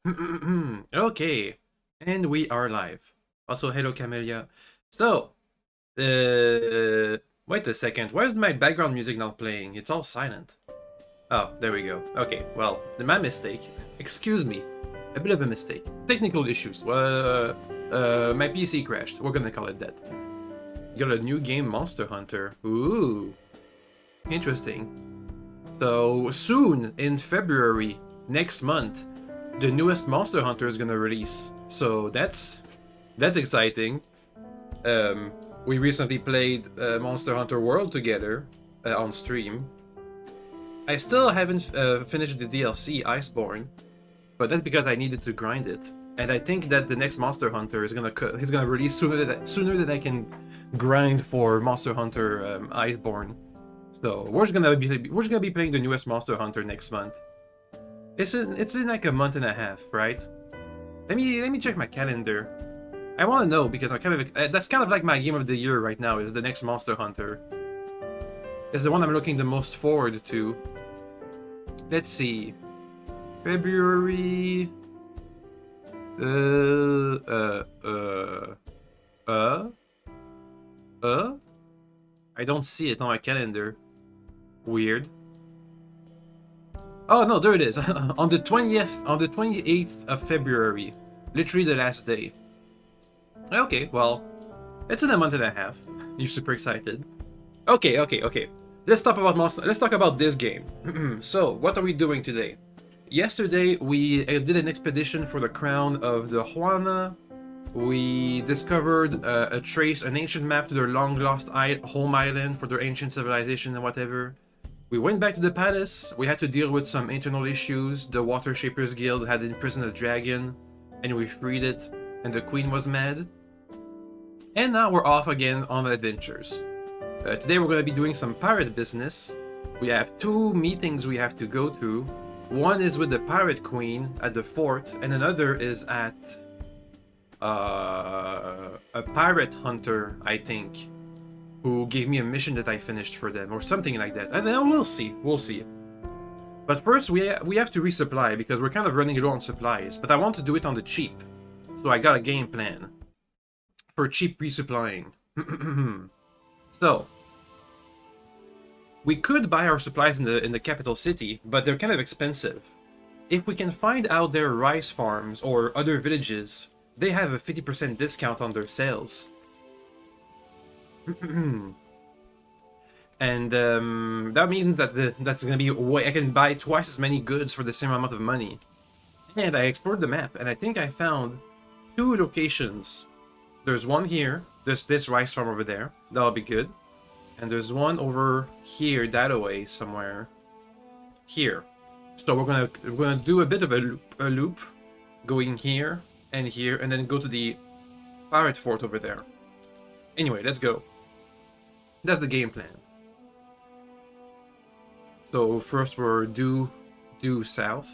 Okay, and we are live. Also, hello, Camellia. So, wait a second. Why is my background music not playing? It's all silent. Oh, there we go. Okay, well, my mistake. Excuse me. A bit of a mistake. Technical issues. My PC crashed. We're gonna call it that. Got a new game, Monster Hunter. Ooh, interesting. So, soon, in February, next month, the newest Monster Hunter is gonna release. So that's exciting. We recently played Monster Hunter World together on stream. I still haven't finished the DLC Iceborne, but that's because I needed to grind it. And I think that the next Monster Hunter is he's gonna release sooner than I can grind for Monster Hunter Iceborne. So we're just gonna be playing the newest Monster Hunter next month. It's in like a month and a half, right? Let me check my calendar. I want to know because I'm kind of that's kind of like my game of the year right now. Is the next Monster Hunter? It's the one I'm looking the most forward to. Let's see, February. Uh, uh, uh, uh, uh. I don't see it on my calendar. Weird. Oh no, there it is. On the 20th, on the 28th of February, literally the last day. Okay, well, it's in a month and a half. You're super excited. Okay. Let's talk about this game. So, what are we doing today? Yesterday, we did an expedition for the crown of the Juana. We discovered an ancient map to their long lost home island for their ancient civilization and whatever. We went back to the palace. We had to deal with some internal issues. The Water Shapers Guild had imprisoned a dragon, and we freed it, and the queen was mad. And now we're off again on adventures. Today we're going to be doing some pirate business. We have two meetings we have to go to. One is with the pirate queen at the fort, and another is at a pirate hunter, I think, who gave me a mission that I finished for them, or something like that. And then we'll see. But first, we have to resupply, because we're kind of running low on supplies. But I want to do it on the cheap. So I got a game plan for cheap resupplying. So, we could buy our supplies in the capital city, but they're kind of expensive. If we can find out their rice farms or other villages, they have a 50% discount on their sales. And that means that that's gonna be I can buy twice as many goods for the same amount of money. And I explored the map, and I think I found two locations. There's one here. There's this rice farm over there. That'll be good. And there's one over here, that way somewhere. Here. So we're gonna do a bit of a loop, going here, and then go to the pirate fort over there. Anyway, let's go. That's the game plan. So first we're due south.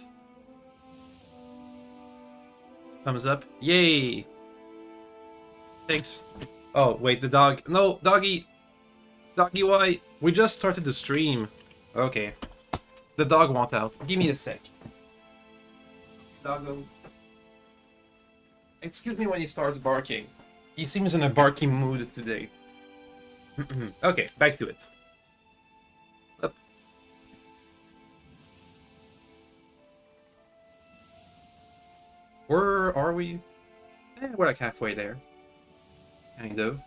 Thumbs up. Yay! Thanks. Oh, wait, the dog. No, doggy! Doggy, why? We just started the stream. Okay. The dog wants out. Give me a sec. Doggo. Excuse me when he starts barking. He seems in a barking mood today. Okay, back to it. Up. Where are we? We're like halfway there. Kind of.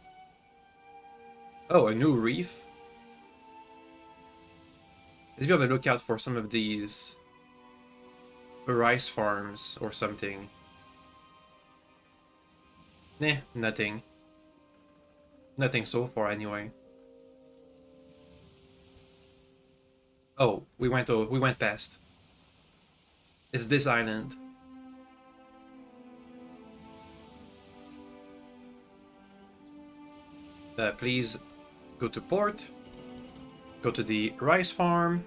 Oh, a new reef? Let's be on the lookout for some of these rice farms or something. Nah, nothing. Nothing so far, anyway. Oh, we went past. It's this island. Please go to port, go to the rice farm,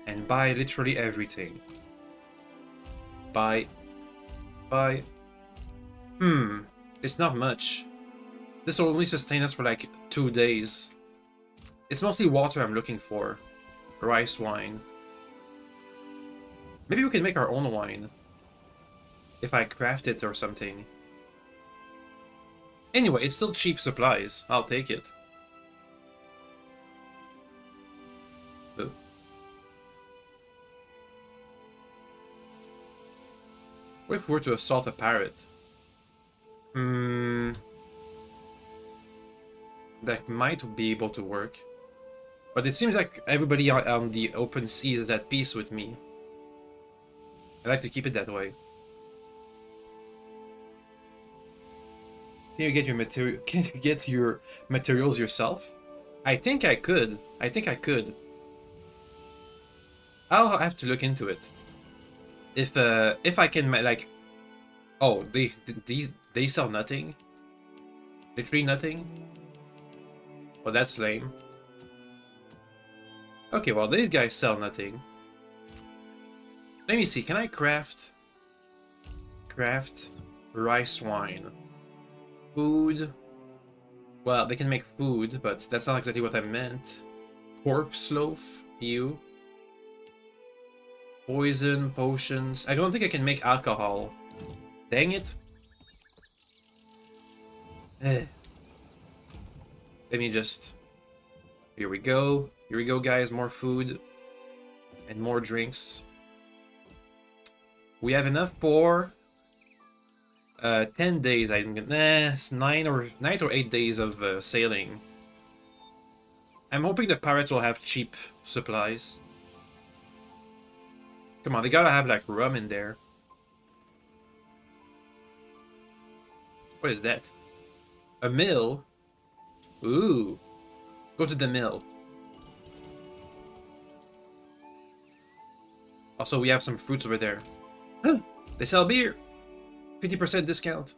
and buy literally everything. Buy. It's not much. This will only sustain us for like 2 days. It's mostly water I'm looking for. Rice wine. Maybe we can make our own wine. if I craft it or something. Anyway, it's still cheap supplies. I'll take it. Oh. What if we were to assault a parrot? That might be able to work. But it seems like everybody on the open seas is at peace with me. I like to keep it that way. Can you get your material? Can you get your materials yourself? I think I could. I think I could. I'll have to look into it. If I can like, oh, they sell nothing. Literally nothing. Well, that's lame. Okay, well these guys sell nothing. Let me see. Can I craft rice wine? Food. Well, they can make food, but that's not exactly what I meant. Corpse loaf. Ew. Poison, potions. I don't think I can make alcohol. Dang it. Let me just... Here we go. Here we go, guys. More food. And more drinks. We have enough for... 10 days. It's 9 or 8 days of sailing. I'm hoping the pirates will have cheap supplies. Come on, they gotta have like rum in there. What is that? A mill? Ooh. Go to the mill. Also, we have some fruits over there. Huh, they sell beer. 50% discount.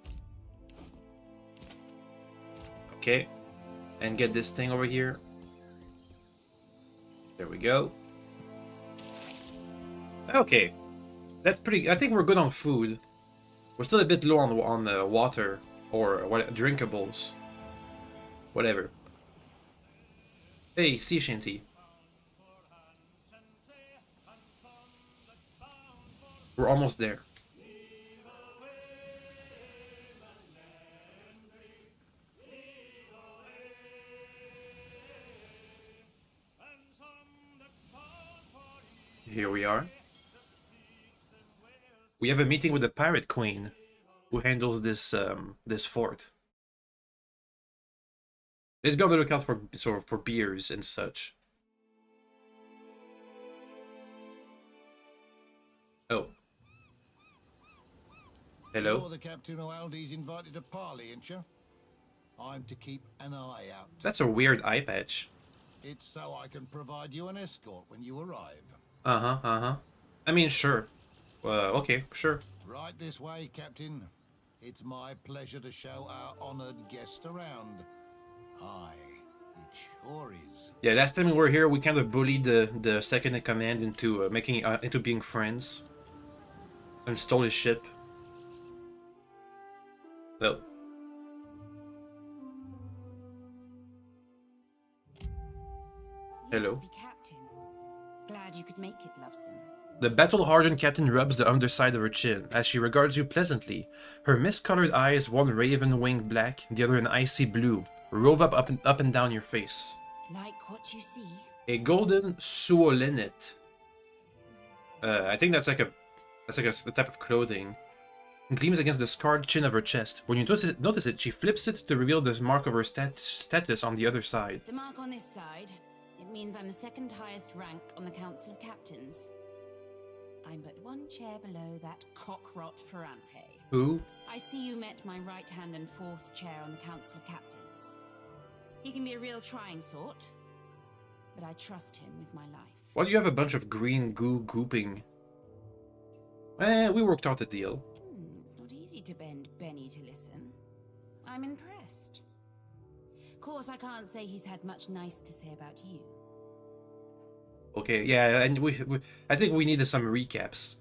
Okay. And get this thing over here. There we go. Okay. That's pretty... I think we're good on food. We're still a bit low on the water. Or what, drinkables. Whatever. Hey, sea shanty. We're almost there. Here we are. We have a meeting with the pirate queen, who handles this this fort. Let's be on the lookout for beers and such. Oh. Hello. You're the captain who Aldi's invited to parley, ain't you? I'm to keep an eye out. That's a weird eye patch. It's so I can provide you an escort when you arrive. I mean, sure. Okay, sure. Right this way, Captain. It's my pleasure to show our honored guest around. Aye, it sure is. Yeah, last time we were here, we kind of bullied the second in command into into being friends, and stole his ship. No. Hello. Be captain. Glad you could make it, Loveson. The battle-hardened captain rubs the underside of her chin as she regards you pleasantly. Her mist-colored eyes, one raven-winged black, the other an icy blue, rove up and down your face. Like what you see? A golden suolinet. I think that's like a type of clothing. Gleams against the scarred chin of her chest. When you notice it, she flips it to reveal the mark of her status on the other side. The mark on this side, it means I'm the second highest rank on the Council of Captains. I'm but one chair below that cockrot Ferrante. Who? I see you met my right hand and fourth chair on the Council of Captains. He can be a real trying sort, but I trust him with my life. Why do you have a bunch of green goo gooping? We worked out the deal. It's not easy to bend Benny to listen. I'm impressed. Of course, I can't say he's had much nice to say about you. Okay, yeah, and I think we needed some recaps.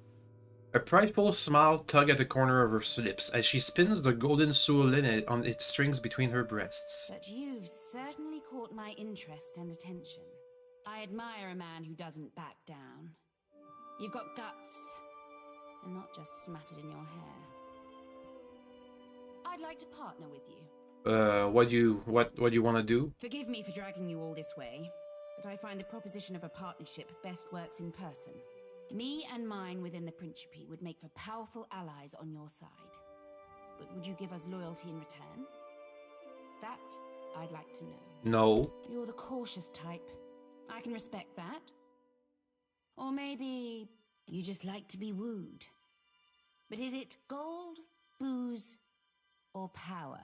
A prideful smile tugged at the corner of her lips as she spins the golden suolinet on its strings between her breasts. But you've certainly caught my interest and attention. I admire a man who doesn't back down. You've got guts, and not just smattered in your hair. I'd like to partner with you. What do you want to do? Forgive me for dragging you all this way, but I find the proposition of a partnership best works in person. Me and mine within the Principe would make for powerful allies on your side. But would you give us loyalty in return? That I'd like to know. No. You're the cautious type. I can respect that. Or maybe you just like to be wooed. But is it gold, booze, or power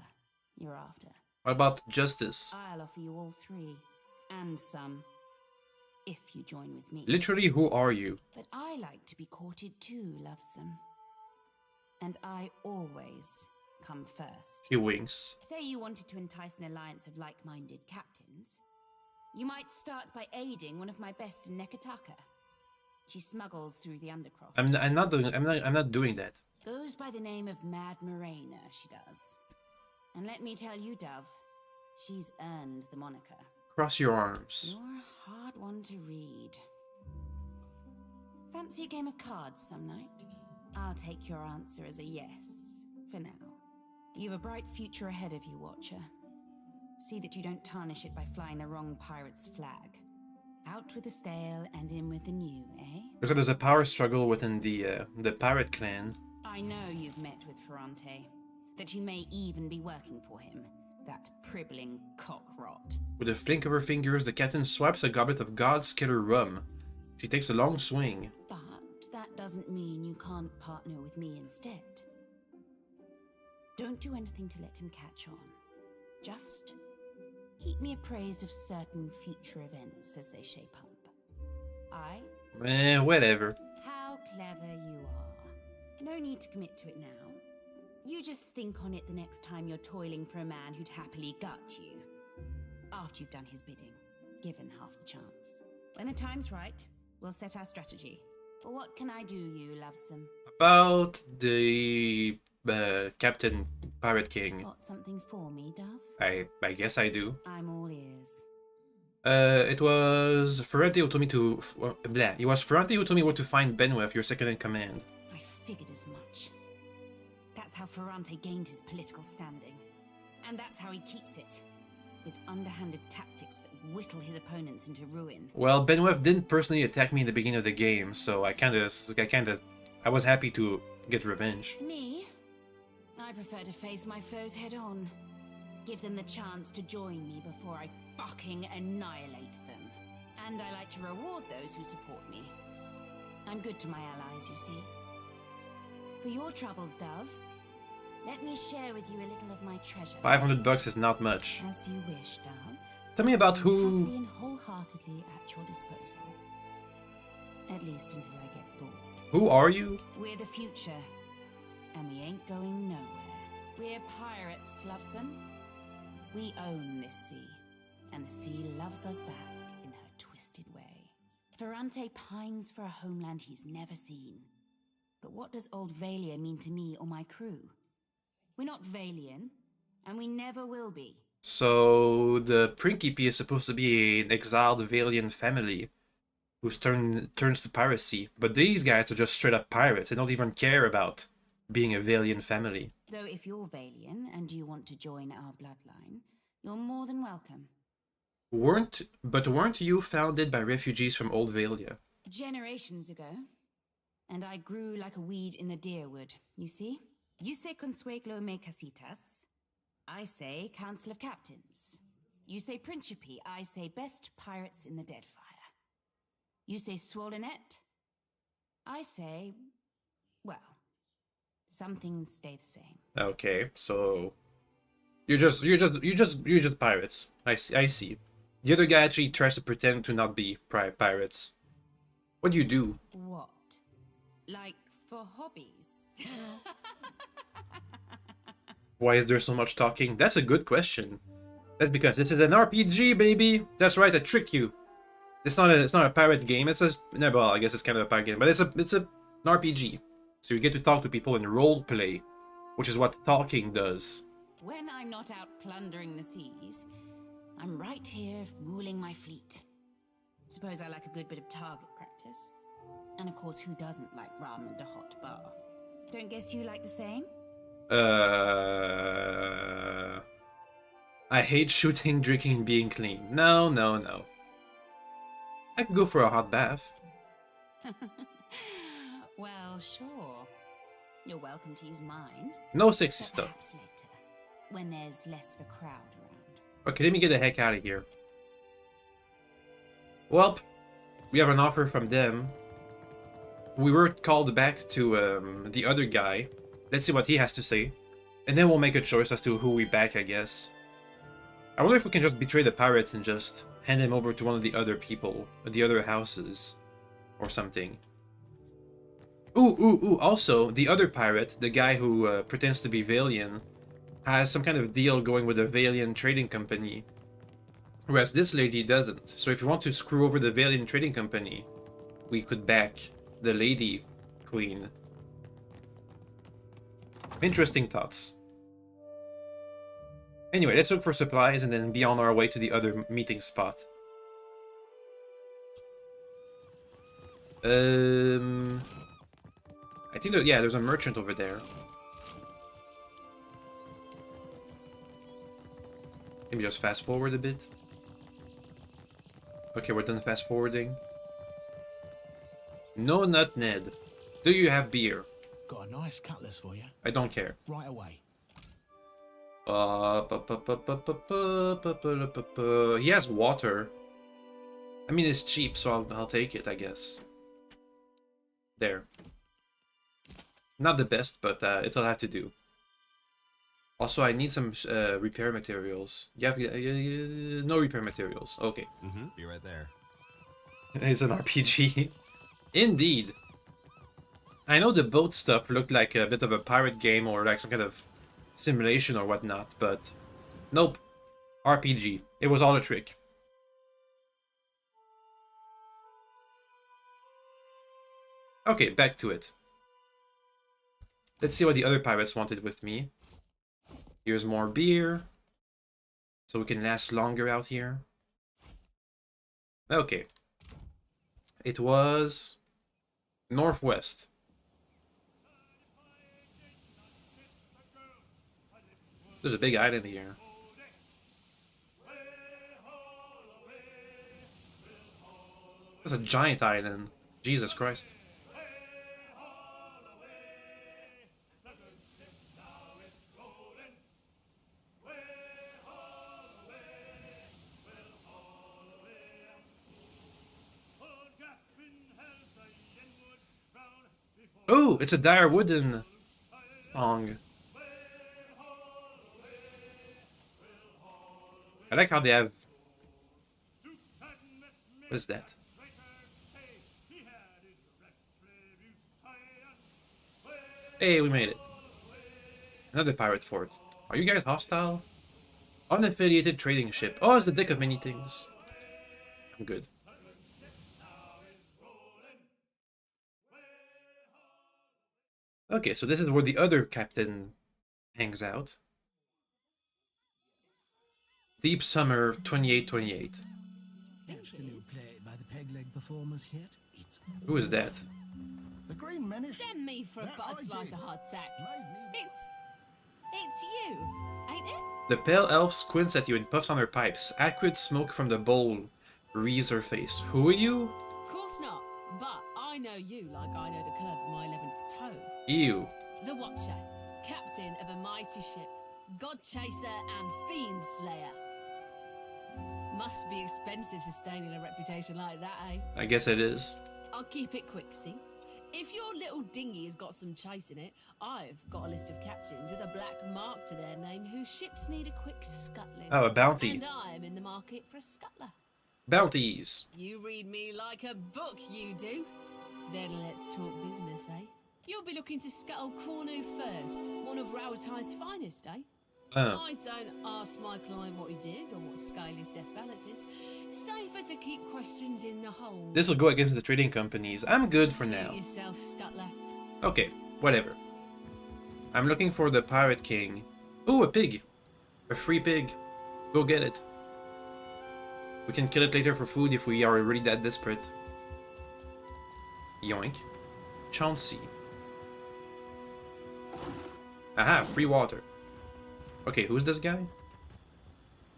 you're after? What about justice? I'll offer you all three, and some, if you join with me. Literally, who are you? But I like to be courted too, Lovesome. And I always come first. He winks. Say you wanted to entice an alliance of like-minded captains. You might start by aiding one of my best in Nekataka. She smuggles through the Undercroft. I'm not doing that. Goes by the name of Mad Morena, she does. And let me tell you, Dove, she's earned the moniker. Cross your arms. You're a hard one to read. Fancy a game of cards some night? I'll take your answer as a yes, for now. You've a bright future ahead of you, Watcher. See that you don't tarnish it by flying the wrong pirate's flag. Out with the stale and in with the new, eh? Looks like there's a power struggle within the pirate clan. I know you've met with Ferrante. That you may even be working for him. That pribbling cockrot. With a flick of her fingers, the captain swipes a goblet of God's killer rum. She takes a long swing. But that doesn't mean you can't partner with me instead. Don't do anything to let him catch on. Just keep me appraised of certain future events as they shape up. Whatever. How clever you are. No need to commit to it now. You just think on it the next time you're toiling for a man who'd happily gut you. After you've done his bidding, given half the chance. When the time's right, we'll set our strategy. But what can I do, you lovesome? About the Captain Pirate King. Got something for me, Dove? I guess I do. I'm all ears. It was Ferrante who told me to... It was Ferrante who told me where to find Benweth, your second in command. I figured as much. That's how Ferrante gained his political standing. And that's how he keeps it. With underhanded tactics that whittle his opponents into ruin. Well, Benweth didn't personally attack me in the beginning of the game, so I was happy to get revenge. Me? I prefer to face my foes head on. Give them the chance to join me before I fucking annihilate them. And I like to reward those who support me. I'm good to my allies, you see. For your troubles, Dove, let me share with you a little of my treasure. $500 is not much. As you wish, Dove. Tell me about I'm who... happily and wholeheartedly at your disposal. At least until I get bored. Who are you? We're the future, and we ain't going nowhere. We're pirates, Lovesome. We own this sea, and the sea loves us back in her twisted way. Ferrante pines for a homeland he's never seen. But what does Old Valia mean to me or my crew? We're not Valian, and we never will be. So, the Principe is supposed to be an exiled Valian family who's turns to piracy. But these guys are just straight up pirates. They don't even care about being a Valian family. Though if you're Valian and you want to join our bloodline, you're more than welcome. Weren't you founded by refugees from Old Valia? Generations ago. And I grew like a weed in the deerwood, you see? You say Consueglo me casitas. I say Council of Captains. You say Principe. I say best pirates in the Deadfire. You say Swollenet. I say, well, some things stay the same. Okay, so you're just pirates. I see. The other guy actually tries to pretend to not be pirates. What do you do? What? Like for hobbies? Why is there so much talking? That's a good question. That's because this is an RPG, baby. That's right, I tricked you. It's not a pirate game. It's a no, well, I guess it's kind of a pirate game, but it's an RPG. So you get to talk to people and role play, which is what talking does. When I'm not out plundering the seas, I'm right here ruling my fleet. Suppose I like a good bit of target practice. And of course, who doesn't like rum and a hot bath? Don't guess you like the same? I hate shooting, drinking, and being clean. No, no, no. I could go for a hot bath. Well, sure. You're welcome to use mine. No sexy But stuff. perhaps later, when there's less of a crowd around. Okay, let me get the heck out of here. Well, we have an offer from them. We were called back to the other guy. Let's see what he has to say. And then we'll make a choice as to who we back, I guess. I wonder if we can just betray the pirates and just hand him over to one of the other people, the other houses, or something. Ooh. Also, the other pirate, the guy who pretends to be Valian, has some kind of deal going with a Valian trading company. Whereas this lady doesn't. So if you want to screw over the Valian trading company, we could back the lady queen. Interesting thoughts. Anyway, let's look for supplies and then be on our way to the other meeting spot. I think that, yeah, there's a merchant over there. Maybe just fast forward a bit. Okay, we're done fast forwarding. No, not Ned. Do you have beer? Got a nice cutlass for you. I don't care. Right away. He has water. I mean, it's cheap, so I'll take it, I guess. There. Not the best, but it'll have to do. Also, I need some repair materials. You have no repair materials. Okay. Be right there. It's an RPG. Indeed. I know the boat stuff looked like a bit of a pirate game or like some kind of simulation or whatnot, but nope. RPG. It was all a trick. Okay, back to it. Let's see what the other pirates wanted with me. Here's more beer. So we can last longer out here. Okay. It was northwest. There's a big island here. That's a giant island. Jesus Christ. Oh, it's a Dire Wooden song. I like how they have... What is that? Hey, we made it. Another pirate fort. Are you guys hostile? Unaffiliated trading ship. Oh, it's the dick of many things. I'm good. Okay, so this is where the other captain hangs out. Deep Summer 2828. Catch the new play by the peg leg performers yet? It's Who is that? The Green Menace. Send me for a That bud I slice did. of hot sack. Made me- It's you, ain't it? The pale elf squints at you and puffs on her pipes. Acrid smoke from the bowl wreathes her face. Who are you? Course not, but I know you like I know the curve of my 11th toe. Ew. The Watcher, captain of a mighty ship, god chaser and fiend slayer. Must be expensive sustaining a reputation like that, eh? I guess it is. I'll keep it quick, see? If your little dinghy has got some chase in it, I've got a list of captains with a black mark to their name whose ships need a quick scuttling. Oh, a bounty. And I'm in the market for a scuttler. Bounties. You read me like a book, you do. Then let's talk business, eh? You'll be looking to scuttle Cornu first, one of Rowatai's finest, eh? I don't ask my client what he did or what scale his death balance is. Safer to keep questions in the hole. This will go against the trading companies. I'm good for Suit now. yourself, scuttler. Okay, whatever. I'm looking for the Pirate King. Ooh, a pig. A free pig. Go get it. We can kill it later for food if we are really that desperate. Yoink. Chauncey. Aha, free water. Okay, who's this guy?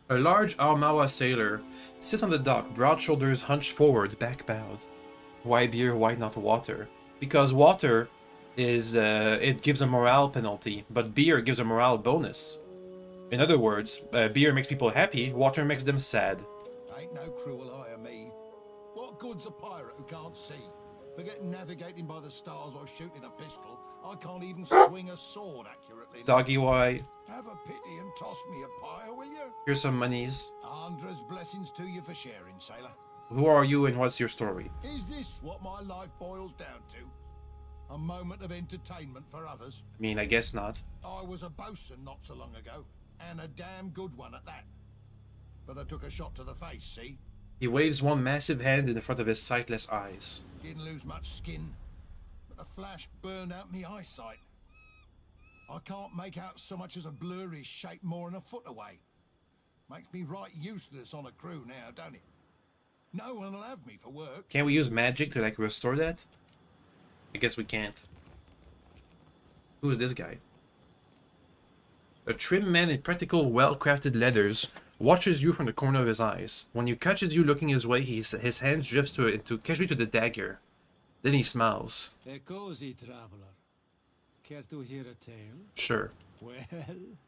A large Aomawa sailor sits on the dock, broad shoulders hunched forward, back bowed. Why beer, why not water? Because water is, it gives a morale penalty, but beer gives a morale bonus. In other words, beer makes people happy, water makes them sad. Ain't no cruel eye of me. What good's a pirate who can't see? Forget navigating by the stars or shooting a pistol. I can't even swing a sword accurately. Doggy, why? Have a pity and toss me a pyre, will you? Here's some monies. Andra's blessings to you for sharing, sailor. Who are you and what's your story? Is this what my life boils down to? A moment of entertainment for others? I mean, I guess not. I was a bosun not so long ago, and a damn good one at that. But I took a shot to the face, see? He waves one massive hand in front of his sightless eyes. Didn't lose much skin, but the flash burned out me eyesight. I can't make out so much as a blurry shape more than a foot away. Makes me right useless on a crew now, don't it? No one will have me for work. Can't we use magic to, like, restore that? I guess we can't. Who is this guy? A trim man in practical, well-crafted leathers watches you from the corner of his eyes. When he catches you looking his way, his hand drifts casually to the dagger. Then he smiles. A cozy traveler. Care to hear a tale? Sure. Well,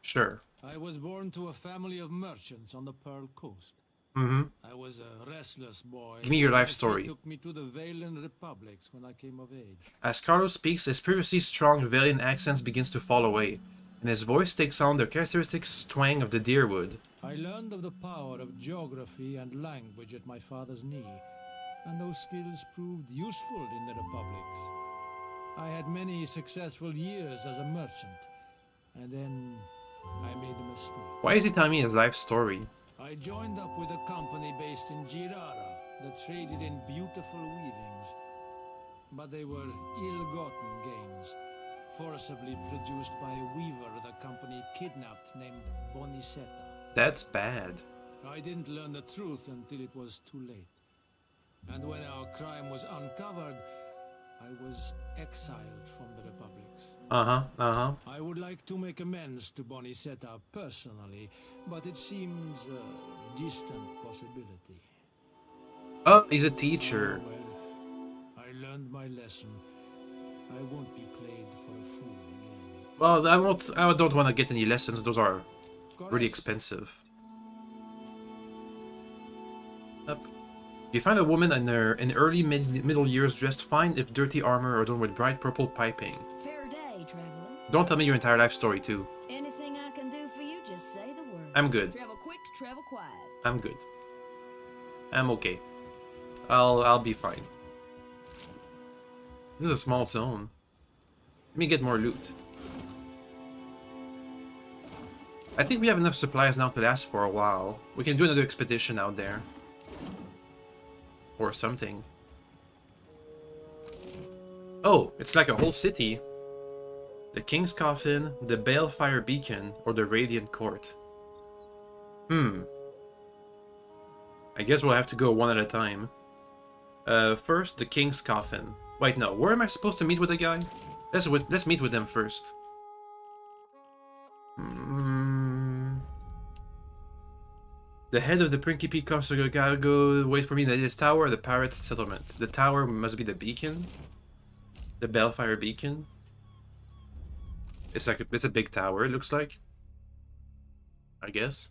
Sure. I was born to a family of merchants on the Pearl Coast. Mm-hmm. I was a restless boy. Give me your life They story. took me to the Valen Republics when I came of age. As Carlos speaks, his previously strong Valian accent begins to fall away, and his voice takes on the characteristic twang of the deerwood. I learned of the power of geography and language at my father's knee, and those skills proved useful in the republics. I had many successful years as a merchant, and then I made a mistake. Why is he telling me his life story? I joined up with a company based in Girara that traded in beautiful weavings. But they were ill-gotten gains, forcibly produced by a weaver the company kidnapped named Bonicetta. That's bad. I didn't learn the truth until it was too late. And when our crime was uncovered, I was exiled from the republics. Uh-huh. I would like to make amends to Bonicetta personally, but it seems a distant possibility. Oh, he's a teacher. Well, I learned my lesson. I won't be played for a fool again. Well, I don't want to get any lessons. Those are really Correct. expensive. Up. You find a woman in early middle years dressed fine if dirty armor adorned with bright purple piping. Fair day, traveler. Don't tell me your entire life story too. Anything I can do for you, just say the word. I'm good. Travel quick, travel quiet. I'm good. I'm okay. I'll be fine. This is a small zone. Let me get more loot. I think we have enough supplies now to last for a while. We can do another expedition out there. Or something. Oh, it's like a whole city. The King's Coffin, the Balefire Beacon, or the Radiant Court. I guess we'll have to go one at a time. First, the King's Coffin. Wait, no. Where am I supposed to meet with the guy? Let's meet with them first. The head of the Principe gotta go wait for me in his tower, the pirate settlement. The tower must be the beacon. The Balefire Beacon. It's a big tower, it looks like. I guess.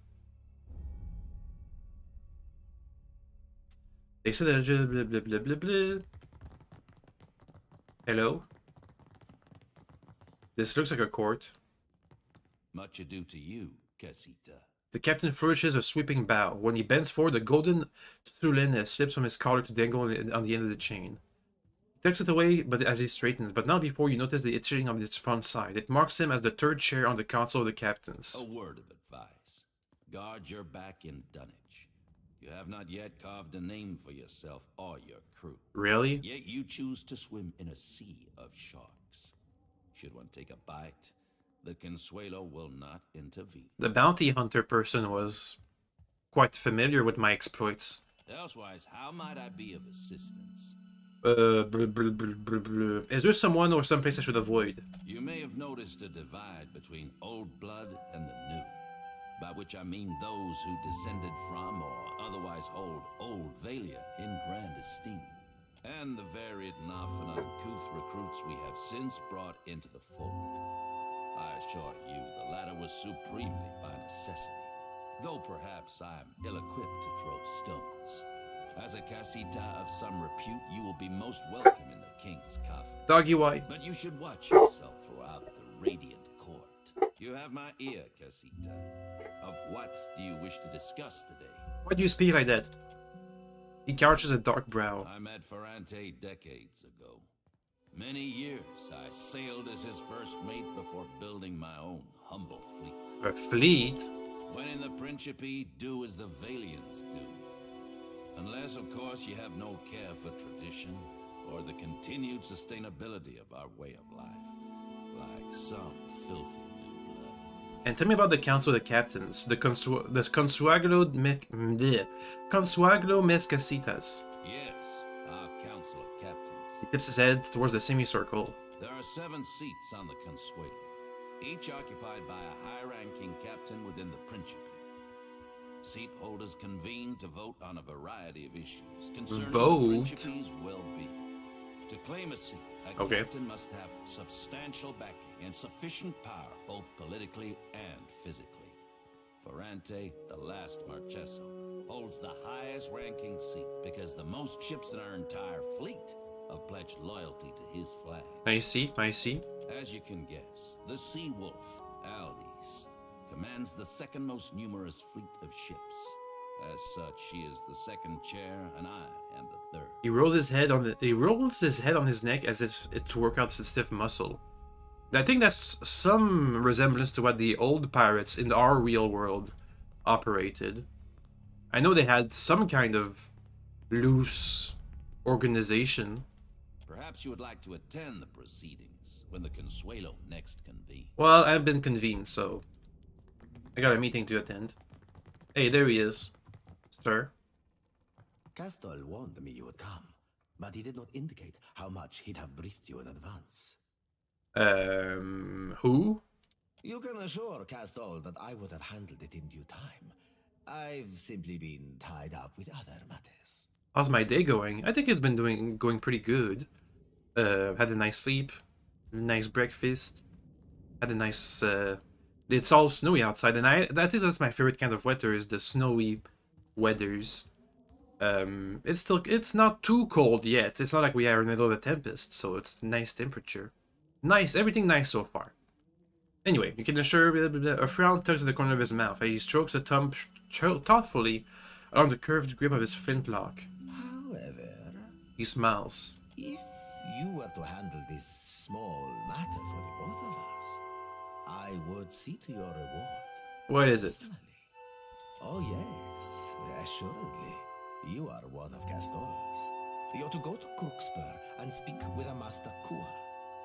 They said blah blah blah blah blah. Hello? This looks like a court. Much ado to you, Casita. The captain flourishes a sweeping bow. When he bends forward, the golden Sulene slips from his collar to dangle on the end of the chain. He takes it away but as he straightens, but not before you notice the itching on its front side. It marks him as the third chair on the Council of the Captains. A word of advice. Guard your back in dunnage. You have not yet carved a name for yourself or your crew. Really? Yet you choose to swim in a sea of sharks. Should one take a bite, the Consuelo will not intervene. The bounty hunter person was quite familiar with my exploits. Elsewise, how might I be of assistance? Is there someone or someplace I should avoid? You may have noticed a divide between old blood and the new, by which I mean those who descended from or otherwise hold old Valia in grand esteem, and the varied and often uncouth recruits we have since brought into the fold. I assure you, the latter was supremely by necessity, though perhaps I am ill-equipped to throw stones. As a casita of some repute, you will be most welcome in the king's coffin. Doggy white. But you should watch yourself throughout the radiant court. You have my ear, casita. Of what do you wish to discuss today? Why do you speak like that? He couches a dark brow. I met Ferrante decades ago. Many years I sailed as his first mate before building my own humble fleet. A fleet? When in the Principe, do as the Valians do. Unless, of course, you have no care for tradition or the continued sustainability of our way of life, like some filthy new blood. And tell me about the Council of Captains, the Consuaglo Mescasitas. Yes, our Council of Captains. He tips his head towards the semicircle. There are 7 seats on the Consuelo, each occupied by a high-ranking captain within the Principe. Seat holders convene to vote on a variety of issues concerning the Principe's well-being. To claim a seat, a captain must have substantial backing and sufficient power, both politically and physically. Ferrante, the last Marcheso, holds the highest-ranking seat because the most ships in our entire fleet have pledged loyalty to his flag. I see. As you can guess, the Sea Wolf, Aldis, commands the second most numerous fleet of ships. As such, she is the second chair, and I am the third. He rolls his head on his neck as if to work out his stiff muscle. I think that's some resemblance to what the old pirates in our real world operated. I know they had some kind of loose organization. Perhaps you would like to attend the proceedings when the Consuelo next convenes. Well, I've been convened, so I got a meeting to attend. Hey, there he is, sir. Castol warned me you would come, but he did not indicate how much he'd have briefed you in advance. Who? You can assure Castol that I would have handled it in due time. I've simply been tied up with other matters. How's my day going? I think it's been going pretty good. Had a nice sleep, nice breakfast, had a nice it's all snowy outside, and I think that's my favorite kind of weather, is the snowy weathers. It's not too cold yet. It's not like we are in the middle of a tempest, so it's nice temperature. Nice, everything nice so far. Anyway, you can assure a frown tugs at the corner of his mouth, and he strokes a thumb thoughtfully along the curved grip of his flintlock. However, he smiles. If you were to handle this small matter for the both of us, I would see to your reward. What is it? Oh yes, assuredly. You are one of Castol's. You're to go to Crookspur and speak with a Master Kua.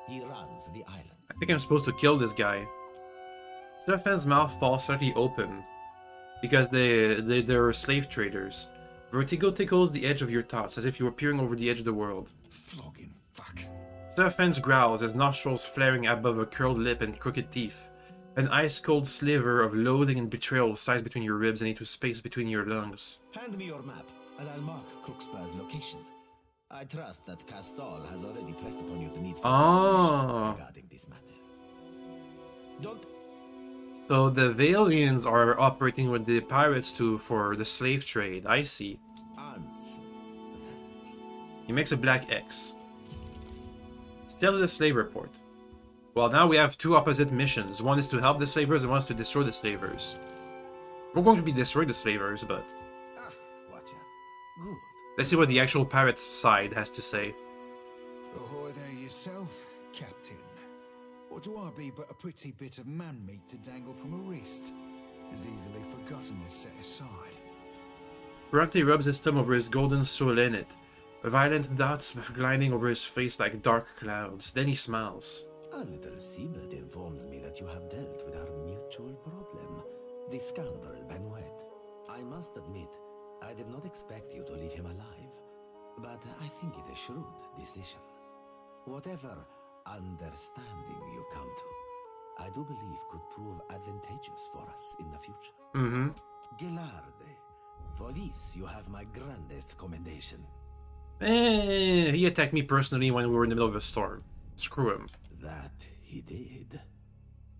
He runs the island. I think I'm supposed to kill this guy. Stefan's mouth falls slightly open, because they're slave traders. Vertigo tickles the edge of your thoughts, as if you were peering over the edge of the world. Flogging fuck. Stefan's growls, his nostrils flaring above a curled lip and crooked teeth. An ice-cold sliver of loathing and betrayal slides between your ribs and into space between your lungs. Hand me your map, and I'll mark Crookspur's location. I trust that Castol has already pressed upon you the need for information regarding this matter. Don't. So the Valians are operating with the pirates for the slave trade. I see. Answer He makes a black X. Still to the slave report. Well, now we have two opposite missions. One is to help the slavers and one is to destroy the slavers. We're going to be destroying the slavers, but watch out. Good. let's see what the actual pirates side has to say. Ahoy there yourself, Captain. What do I be but a pretty bit of man meat to dangle from a wrist? As easily forgotten as set aside. Ferrante rubs his thumb over his golden solenet. Violent dots gliding over his face like dark clouds. Then he smiles. A little seabird informs me that you have dealt with our mutual problem, the scoundrel Benoit. I must admit, I did not expect you to leave him alive. but I think it a shrewd decision. Whatever understanding you come to, I do believe could prove advantageous for us in the future. Mm-hmm. Gelarde, for this you have my grandest commendation. He attacked me personally when we were in the middle of a storm. Screw him. That he did.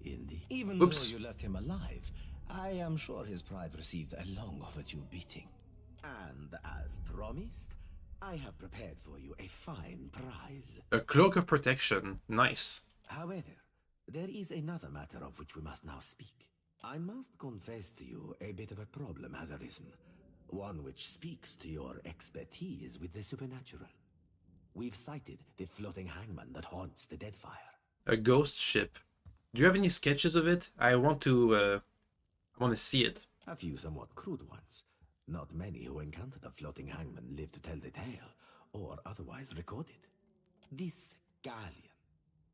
Indeed. Even Oops. though you left him alive, I am sure his pride received a long overdue beating. And as promised, I have prepared for you a fine prize. A cloak of protection. Nice. However, there is another matter of which we must now speak. I must confess to you a bit of a problem has arisen. One which speaks to your expertise with the supernatural. We've sighted the floating hangman that haunts the Deadfire. A ghost ship. Do you have any sketches of it? I want to see it. A few somewhat crude ones. Not many who encounter the floating hangman live to tell the tale, or otherwise record it. This galleon,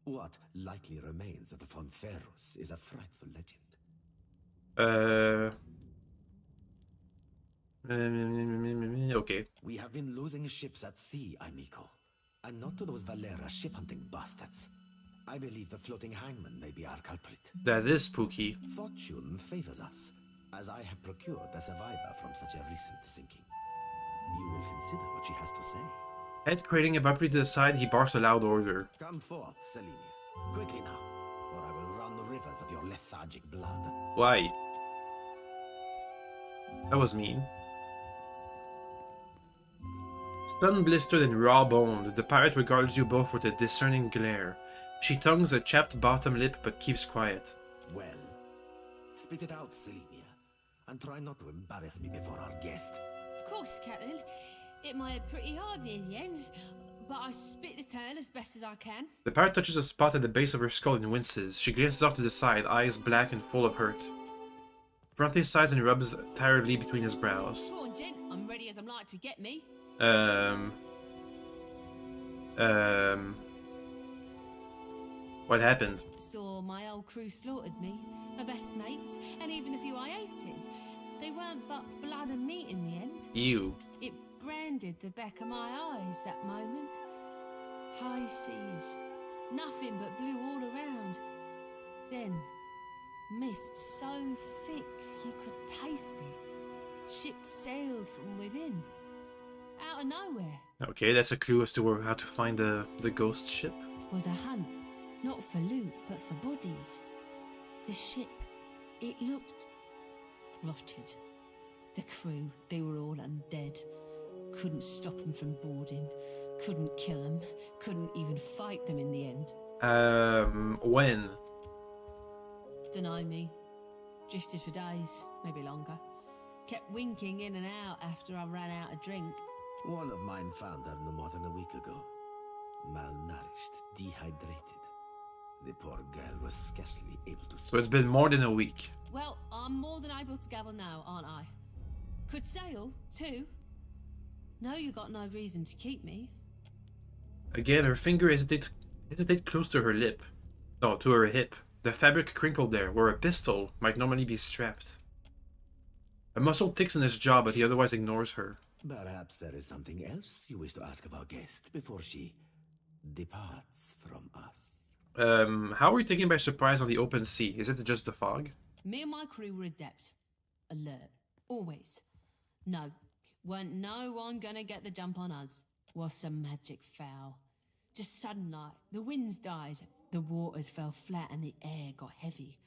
what likely remains of the Fonferros, is a frightful legend. Okay. We have been losing ships at sea, amico. And not to those Valera ship-hunting bastards. I believe the floating hangman may be our culprit. That is spooky. Fortune favors us, as I have procured a survivor from such a recent sinking. You will consider what she has to say. Head craning abruptly to the side, he barks a loud order. Come forth, Selenia. Quickly now, or I will run the rivers of your lethargic blood. Why? That was mean. Stun blistered and raw-boned, the pirate regards you both with a discerning glare. She tongues a chapped bottom lip but keeps quiet. Well, spit it out, Selenia, and try not to embarrass me before our guest. Of course, Captain. It might have pretty hard near the end, but I spit the tale as best as I can. The pirate touches a spot at the base of her skull and winces. She glances off to the side, eyes black and full of hurt. Bronte sighs and rubs tiredly between his brows. Go on, gent. I'm ready as I'm like to get me. What happened? Saw my old crew slaughtered me, my best mates, and even a few I hated. They weren't but blood and meat in the end. Ew. It branded the back of my eyes that moment. High seas, nothing but blue all around. Then, mist so thick you could taste it. Ships sailed from within, out of nowhere. Okay, that's a clue as to how to find the ghost ship. Was a hunt, not for loot, but for bodies. The ship, it looked rotted. The crew, they were all undead. Couldn't stop them from boarding. Couldn't kill them. Couldn't even fight them in the end. When? Deny me. Drifted for days, maybe longer. Kept winking in and out after I ran out of drink. One of mine found her no more than a week ago. Malnourished, dehydrated. The poor girl was scarcely able to So it's been more than a week. Well, I'm more than able to gabble now, aren't I? Could sail, too. No, you got no reason to keep me. Again, her finger hesitate close to her lip. No, to her hip. The fabric crinkled there, where a pistol might normally be strapped. A muscle ticks in his jaw, but he otherwise ignores her. Perhaps there is something else you wish to ask of our guest before she departs from us. How were you taken by surprise on the open sea? Is it just the fog? Me and my crew were adept. Alert. Always. No. Weren't no one gonna get the jump on us. Was some magic foul. Just sudden like, the winds died, the waters fell flat and the air got heavy.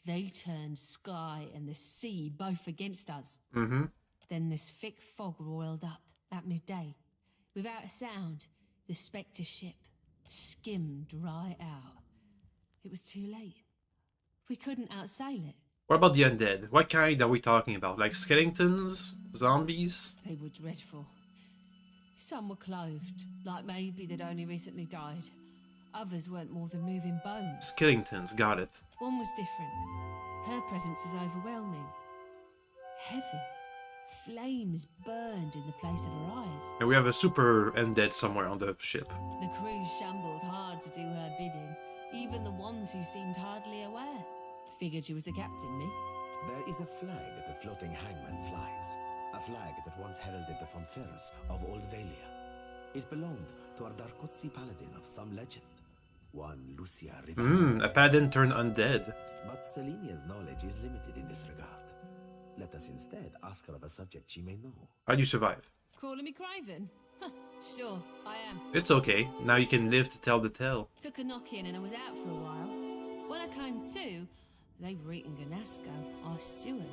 They turned sky and the sea both against us. Mm-hmm. Then this thick fog roiled up at midday. Without a sound, the Spectre ship skimmed right out. It was too late. We couldn't outsail it. What about the undead? What kind are we talking about? Like skeletons? Zombies? They were dreadful. Some were clothed, like maybe they'd only recently died. Others weren't more than moving bones. Skeletons, got it. One was different. Her presence was overwhelming. Heavy. Flames burned in the place of her eyes. And we have a super undead somewhere on the ship. The crew shambled hard to do her bidding, even the ones who seemed hardly aware. Figured she was the captain, me. There is a flag the floating hangman flies. A flag that once heralded the Fonferros of Old Valia. It belonged to a Darkotsi paladin of some legend, one Lucia Riva. A paladin turned undead. But Selenia's knowledge is limited in this regard. Let us instead ask her of a subject she may know. How'd you survive? Calling me Craven? Huh, sure, I am. It's okay. Now you can live to tell the tale. Took a knock in and I was out for a while. When I came to, they were eating Ganasco, our steward.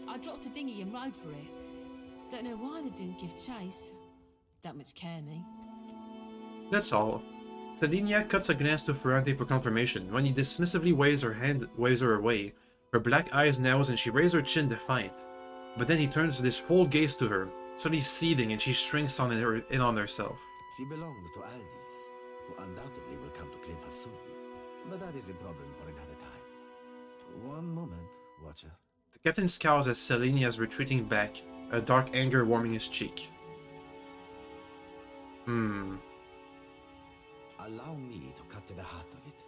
I dropped a dinghy and rode for it. Don't know why they didn't give chase. Don't much care me. That's all. Selenia cuts a glance to Ferrante for confirmation. When he dismissively waves her away, her black eyes narrows and she raises her chin defiant. But then he turns this full gaze to her, suddenly seething, and she shrinks in on herself. She belongs to Aldis, who undoubtedly will come to claim her soon. But that is a problem for another time. One moment, Watcher. The captain scowls as Selenia is retreating back, a dark anger warming his cheek. Allow me to cut to the heart of it.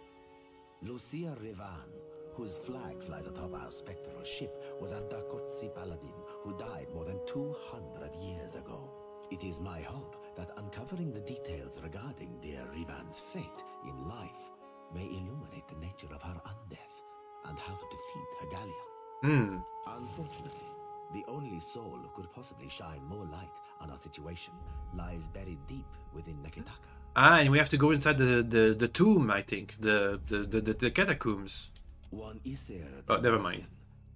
Lucia Rivan, whose flag flies atop our spectral ship, was a Darkotsi paladin who died more than 200 years ago. It is my hope that uncovering the details regarding dear Rivan's fate in life may illuminate the nature of her undeath and how to defeat her galleon. Unfortunately, the only soul who could possibly shine more light on our situation lies buried deep within Neketaka. And we have to go inside the tomb, I think. The catacombs. One Isir. Oh, never mind.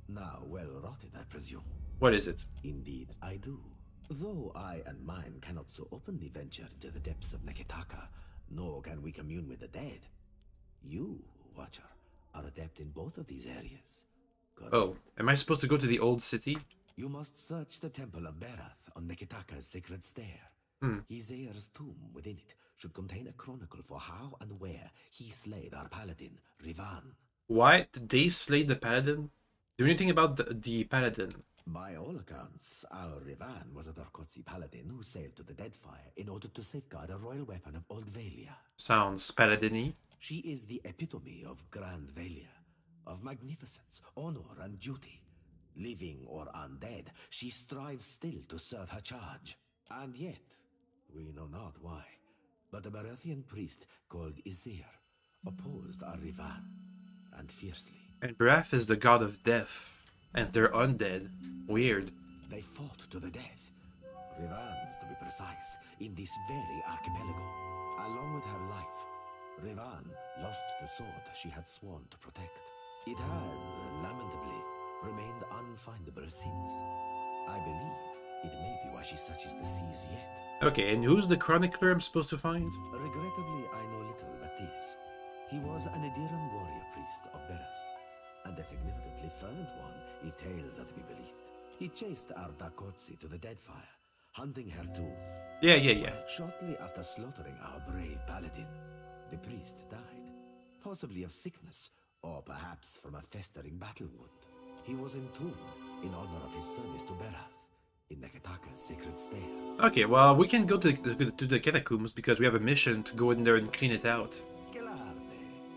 Now well rotted, I presume. What is it? Indeed, I do. Though I and mine cannot so openly venture into the depths of Neketaka, nor can we commune with the dead. You, Watcher, are adept in both of these areas. Correct. Oh, am I supposed to go to the old city? You must search the temple of Berath on Neketaka's sacred stair. Izir's tomb within it should contain a chronicle for how and where he slayed our paladin, Rivan. Why did they slay the paladin? Do anything about the paladin? By all accounts, our Rivan was a Darkotsi paladin who sailed to the Deadfire in order to safeguard a royal weapon of Old Valia. Sounds paladin-y. She is the epitome of Grand Valia, of magnificence, honor, and duty. Living or undead, she strives still to serve her charge. And yet, we know not why, but a Berathian priest called Izir opposed our Rivan, and fiercely. And Brath is the god of death, and they're undead. Weird. They fought to the death. Rivan's, to be precise, in this very archipelago. Along with her life, Rivan lost the sword she had sworn to protect. It has, lamentably, remained unfindable since. I believe it may be why she searches the seas yet. Okay, and who's the chronicler I'm supposed to find? Regrettably, I know little but this. He was an Ediran warrior priest of Berath, and a significantly fervent one, if tales are to be believed. He chased our Darkotsi to the Deadfire, hunting her too. Yeah. Shortly after slaughtering our brave paladin, the priest died, possibly of sickness, or perhaps from a festering battle wound. He was entombed in honor of his service to Berath, in Neketaka's sacred stair. Okay, well, we can go to the catacombs because we have a mission to go in there and clean it out.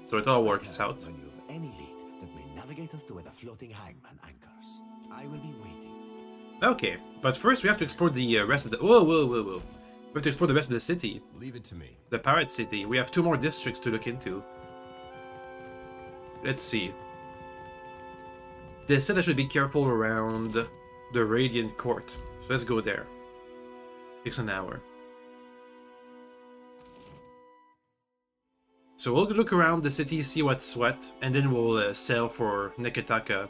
So it all works out. When you have any lead that may navigate us to where the floating hangman anchors, I will be waiting. Okay, but first we have to explore the rest of the... Whoa. We have to explore the rest of the city. Leave it to me. The Pirate City. We have 2 more districts to look into. Let's see. They said I should be careful around the Radiant Court. So let's go there. Takes an hour. So we'll look around the city, see what's what, and then we'll sail for Neketaka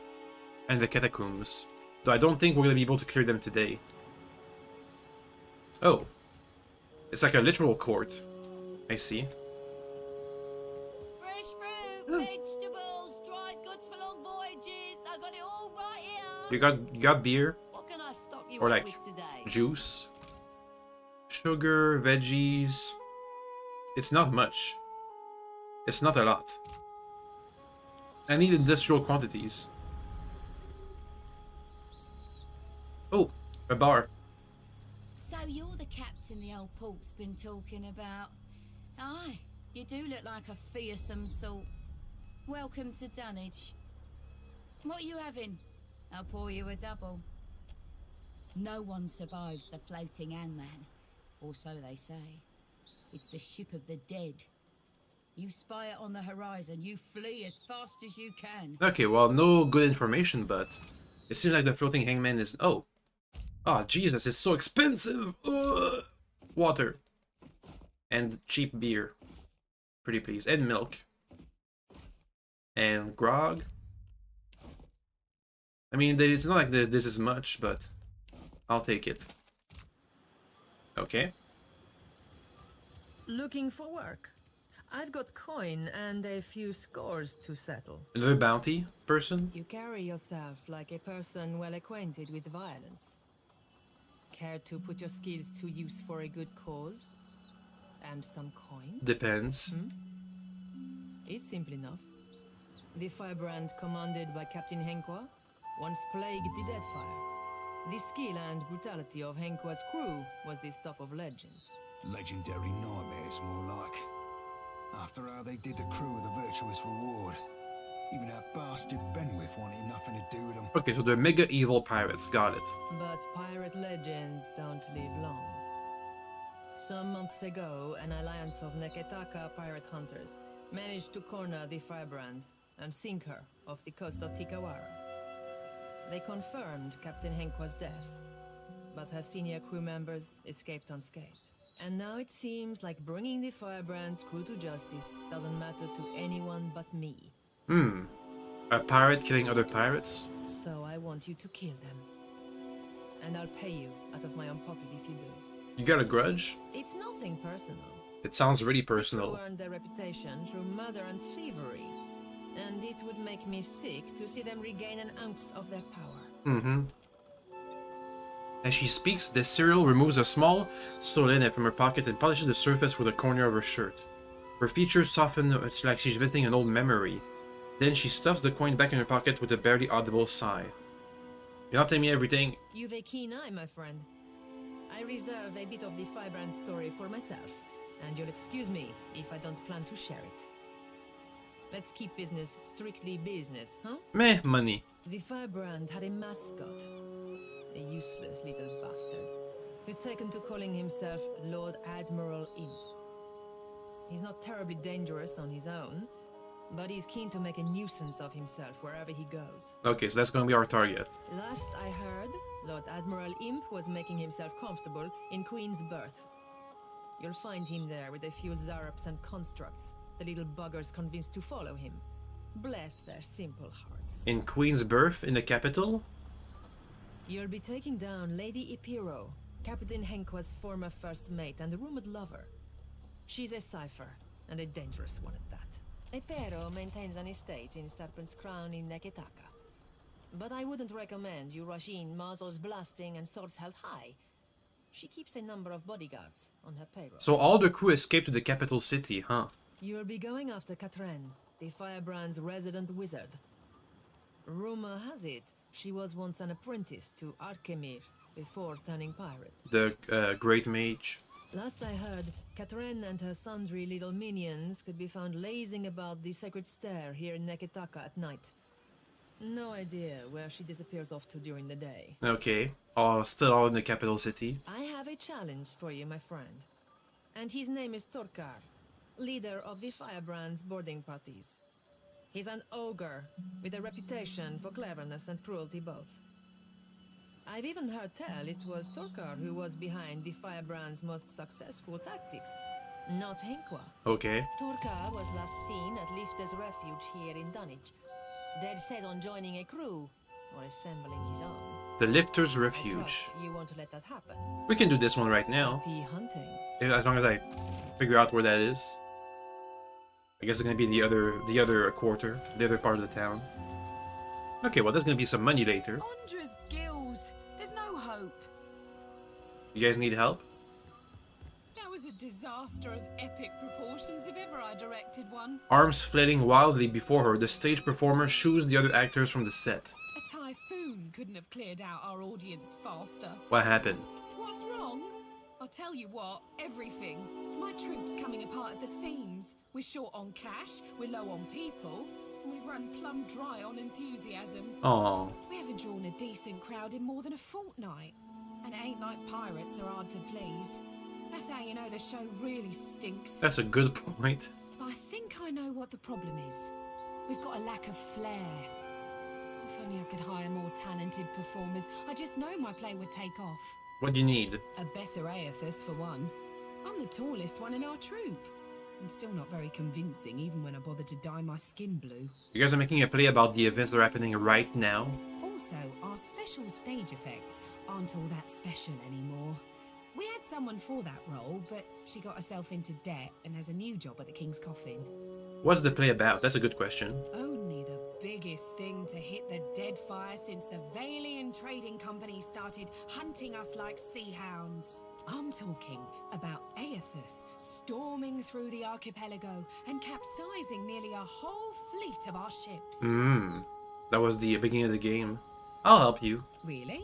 and the catacombs. Though I don't think we're going to be able to clear them today. Oh. It's like a literal court. I see. Fresh fruit, vegetables, dried goods for long voyages. I got it all right here. You got beer? What can I stock you Or up like with today? juice? Sugar, veggies. It's not much. It's not a lot. I need industrial quantities. Oh, a bar. So you're the captain the old port's been talking about. Aye, you do look like a fearsome sort. Welcome to Dunwich. What are you having? I'll pour you a double. No one survives the floating hangman. Or so they say. It's the ship of the dead. You spy it on the horizon, you flee as fast as you can. Okay, well, no good information, but it seems like the floating hangman is... Oh. Ah, Jesus, it's so expensive! Ugh. Water. And cheap beer. Pretty please. And milk. And grog. I mean, it's not like this is much, but I'll take it. Okay. Looking for work. I've got coin and a few scores to settle. Another bounty person? You carry yourself like a person well acquainted with violence. Care to put your skills to use for a good cause? And some coin? Depends. It's simple enough. The firebrand commanded by Captain Henqua once plagued the Deadfire. The skill and brutality of Henqua's crew was the stuff of legends. Legendary nightmares, more like. After how they did the crew with a virtuous reward. Even that bastard Benwith wanted nothing to do with them. Okay, so they're mega evil pirates. Got it. But pirate legends don't live long. Some months ago, an alliance of Neketaka pirate hunters managed to corner the firebrand and sink her off the coast of Tikawara. They confirmed Captain Henqua's death, but her senior crew members escaped unscathed. And now it seems like bringing the firebrand's crew to justice doesn't matter to anyone but me. A pirate killing other pirates? So I want you to kill them. And I'll pay you out of my own pocket if you do. You got a grudge? It's nothing personal. It sounds really The crew personal. earned their reputation through murder and thievery. And it would make me sick to see them regain an ounce of their power. As she speaks, the Cyril removes a small solene from her pocket and polishes the surface with a corner of her shirt. Her features soften, it's like she's visiting an old memory. Then she stuffs the coin back in her pocket with a barely audible sigh. You're not telling me everything. You've a keen eye, my friend. I reserve a bit of the firebrand story for myself, and you'll excuse me if I don't plan to share it. Let's keep business strictly business, huh? Meh, money. The firebrand had a mascot. A useless little bastard who's taken to calling himself Lord Admiral Imp. He's not terribly dangerous on his own, but he's keen to make a nuisance of himself wherever he goes. Okay, so that's gonna be our target. Last I heard, Lord Admiral Imp was making himself comfortable in Queen's Berth. You'll find him there with a few zarups and constructs, the little buggers convinced to follow him. Bless their simple hearts. In Queen's Berth, in the capital? You'll be taking down Lady Ipiro, Captain Henqua's former first mate and a rumored lover. She's a cipher, and a dangerous one at that. Ipiro maintains an estate in Serpent's Crown in Neketaka. But I wouldn't recommend you rush in muzzles blasting and swords held high. She keeps a number of bodyguards on her payroll. So all the crew escaped to the capital city, huh? You'll be going after Katren, the firebrand's resident wizard. Rumor has it, she was once an apprentice to Arkemir before turning pirate. The Great Mage. Last I heard, Katren and her sundry little minions could be found lazing about the sacred stair here in Neketaka at night. No idea where she disappears off to during the day. Okay. Still all in the capital city. I have a challenge for you, my friend. And his name is Torkar, leader of the Firebrand's boarding parties. He's an ogre, with a reputation for cleverness and cruelty both. I've even heard tell it was Torkar who was behind the Firebrand's most successful tactics, not Henqua. Okay. Torkar was last seen at Lifter's refuge here in Dunwich, dead set on joining a crew, or assembling his own. The Lifter's I Refuge. trust you won't let that happen. We can do this one right now. Happy hunting. As long as I figure out where that is. I guess it's gonna be in the other quarter, the other part of the town. Okay, well there's gonna be some money later. Andra's gills. There's no hope. You guys need help? That was a disaster of epic proportions if ever I directed one. Arms flailing wildly before her, the stage performer shoos the other actors from the set. A typhoon couldn't have cleared out our audience faster. What happened? What's wrong? I'll tell you what, everything. My troop's coming apart at the seams. We're short on cash, we're low on people, and we've run plumb dry on enthusiasm. Oh. We haven't drawn a decent crowd in more than a fortnight. And it ain't like pirates are hard to please. That's how you know the show really stinks. That's a good point. I think I know what the problem is. We've got a lack of flair. If only I could hire more talented performers. I just know my play would take off. What do you need? A better Aethys, for one. I'm the tallest one in our troupe. I'm still not very convincing, even when I bother to dye my skin blue. You guys are making a play about the events that are happening right now? Also, our special stage effects aren't all that special anymore. We had someone for that role, but she got herself into debt and has a new job at the King's Coffin. What's the play about? That's a good question. Only the biggest thing to hit the Deadfire since the Valian Trading Company started hunting us like sea hounds. I'm talking about Aethys storming through the archipelago and capsizing nearly a whole fleet of our ships. That was the beginning of the game. I'll help you. Really?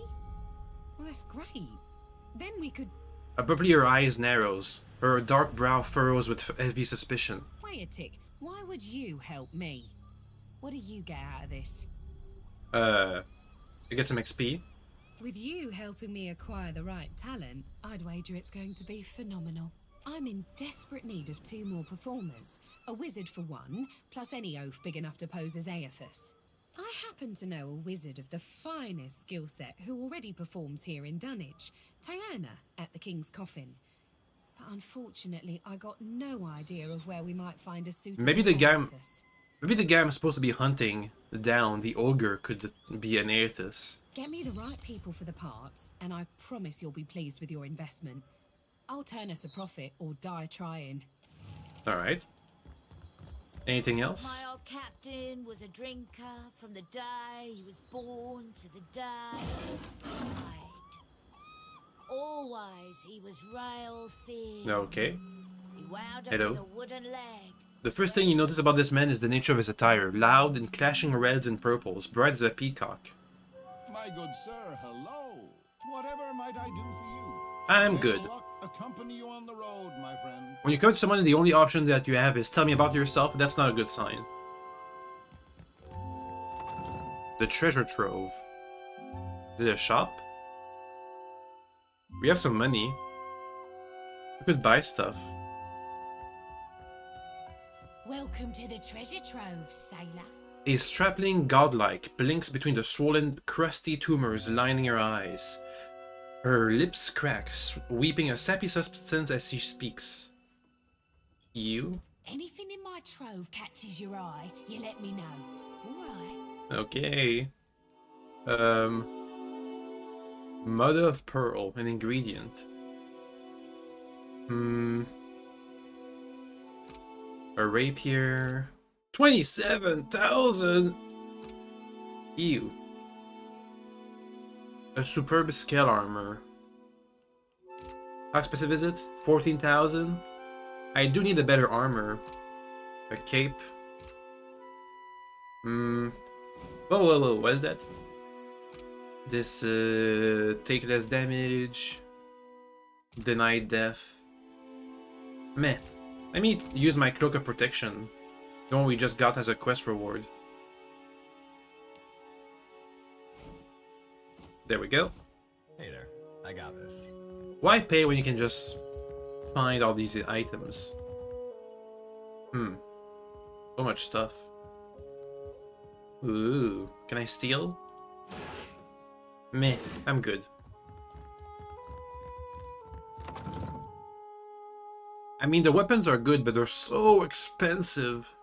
Well, that's great. Then we could... Abruptly her eyes narrows. Her dark brow furrows with heavy suspicion. Wait a tick. Why would you help me? What do you get out of this? I get some XP. With you helping me acquire the right talent, I'd wager it's going to be phenomenal. I'm in desperate need of 2 more performers. A wizard for one, plus any oaf big enough to pose as Aethys. I happen to know a wizard of the finest skill set who already performs here in Dunwich, Tiana, at the King's Coffin. But unfortunately, I got no idea of where we might find a suitable Maybe the guy I'm Aethys. supposed to be hunting down, the ogre, could be an Aethys. Get me the right people for the parts, and I promise you'll be pleased with your investment. I'll turn us a profit or die trying. Alright. Anything else? My old captain was a drinker from the day he was born to the day he died. Always he was rail thin. Okay. He wound up Hello. with a wooden leg. The first thing you notice about this man is the nature of his attire. Loud and clashing reds and purples, bright as a peacock. My good sir, hello. Whatever might I do for you? I'm May good. luck accompany you on the road, my friend. When you come to someone and the only option that you have is tell me about yourself, that's not a good sign. The treasure trove. Is it a shop? We have some money. We could buy stuff. Welcome to the treasure trove, sailor. A strapling godlike blinks between the swollen, crusty tumors lining her eyes. Her lips crack, weeping a sappy substance as she speaks. You? Anything in my trove catches your eye, you let me know. All right. Okay. Mother of pearl, an ingredient. A rapier. 27,000! Ew. A superb scale armor. How expensive is it? 14,000? I do need a better armor. A cape. Whoa, what is that? This, take less damage. Deny death. Meh. Let me use my cloak of protection. The one we just got as a quest reward. There we go. Hey there, I got this. Why pay when you can just find all these items? So much stuff. Ooh, can I steal? Meh, I'm good. I mean, the weapons are good, but they're so expensive.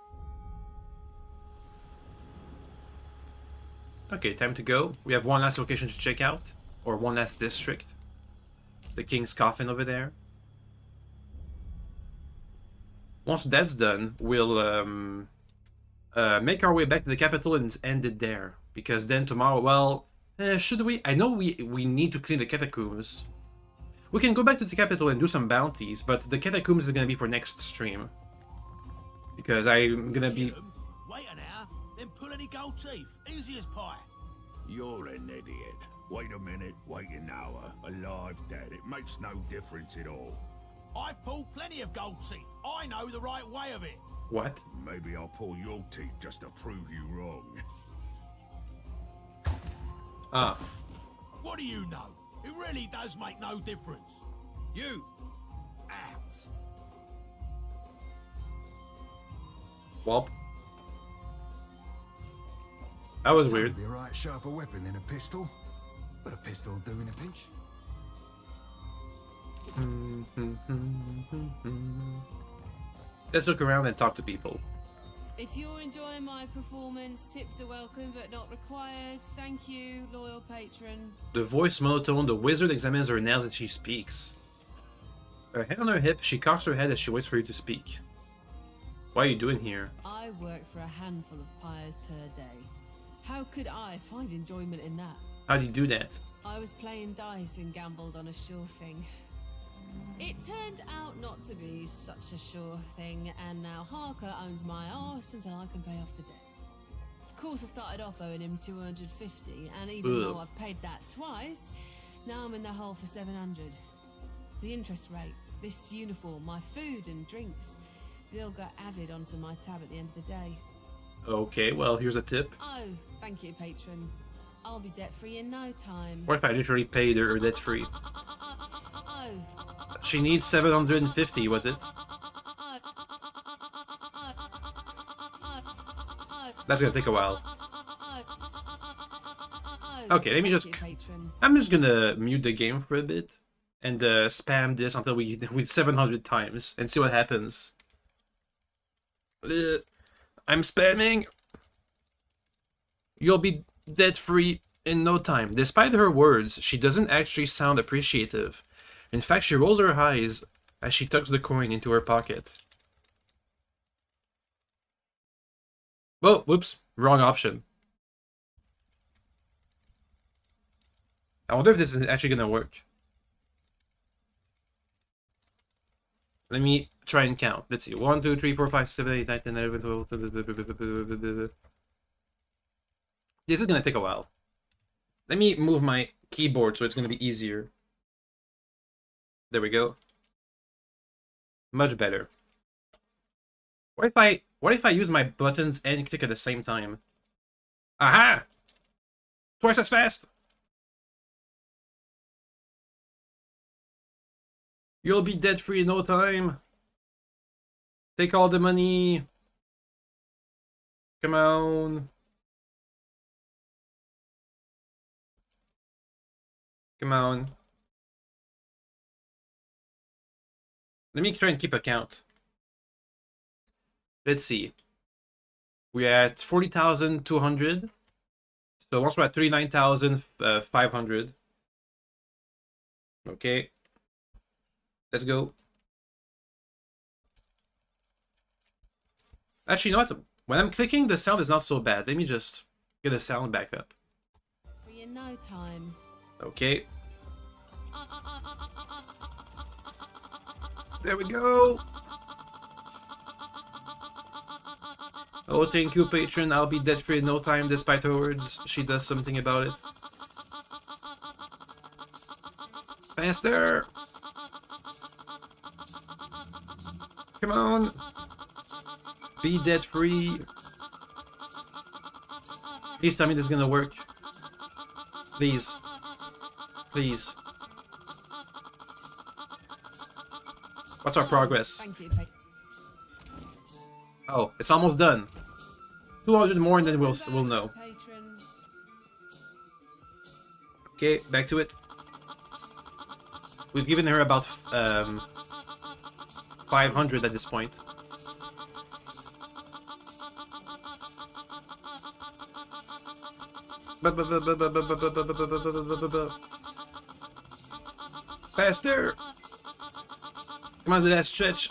Okay, time to go. We have one last location to check out, or one last district. The King's Coffin over there. Once that's done, we'll make our way back to the capital and end it there. Because then tomorrow, well, should we? I know we need to clean the catacombs. We can go back to the capital and do some bounties, but the catacombs is gonna be for next stream. Because I'm gonna be... Wait an hour, then pull any gold teeth. Easy as pie. You're an idiot. Wait a minute, wait an hour. Alive, dead, it makes no difference at all. I've pulled plenty of gold teeth. I know the right way of it. What? Maybe I'll pull your teeth just to prove you wrong. Ah. What do you know? It really does make no difference. You, thoughts. Whelp. That was weird. Be a right sharper weapon than a pistol, but a pistol will do in a pinch. Let's look around and talk to people. If you're enjoying my performance, tips are welcome but not required. Thank you, loyal patron. The voice monotone, the wizard examines her nails and she speaks. Her hand on her hip, she cocks her head as she waits for you to speak. What are you doing here? I work for a handful of pyres per day. How could I find enjoyment in that? How do you do that? I was playing dice and gambled on a sure thing. It turned out not to be such a sure thing, and now Harker owns my arse until I can pay off the debt. Of course, I started off owing him 250, and even though I've paid that twice, now I'm in the hole for 700. The interest rate, this uniform, my food and drinks, they all got added onto my tab at the end of the day. Okay, well, here's a tip. Oh, thank you, patron. I'll be debt-free in no time. What if I literally paid her debt-free? She needs 750, was it? That's gonna take a while. Okay, let me just... I'm just gonna mute the game for a bit and spam this until we 700 times and see what happens. I'm spamming. You'll be debt-free in no time. Despite her words, she doesn't actually sound appreciative. In fact, she rolls her eyes as she tucks the coin into her pocket. Oh, whoops, wrong option. I wonder if this is actually gonna work. Let me try and count. Let's see. 1, 2, 3, 4, 5, 7, 8, 9, 10, 11, 12. This is gonna take a while. Let me move my keyboard so it's gonna be easier. There we go. Much better. What if I use my buttons and click at the same time? Aha! Twice as fast! You'll be debt-free in no time. Take all the money. Come on. Come on. Let me try and keep a count. Let's see. We're at 40,200. So once we're at 39,500. Okay. Let's go. Actually, you know what? When I'm clicking, the sound is not so bad. Let me just get the sound back up. Free in no time. Okay. There we go. Oh, thank you, patron. I'll be debt-free in no time, despite her words. She does something about it. Faster! Come on! Be debt-free. Please tell me this is gonna work. Please. Please. What's our progress? Thank you, Oh, it's almost done. 200 more and then we'll know. patron. Okay, back to it. We've given her about 500 at this point. Faster! Come on, do that stretch.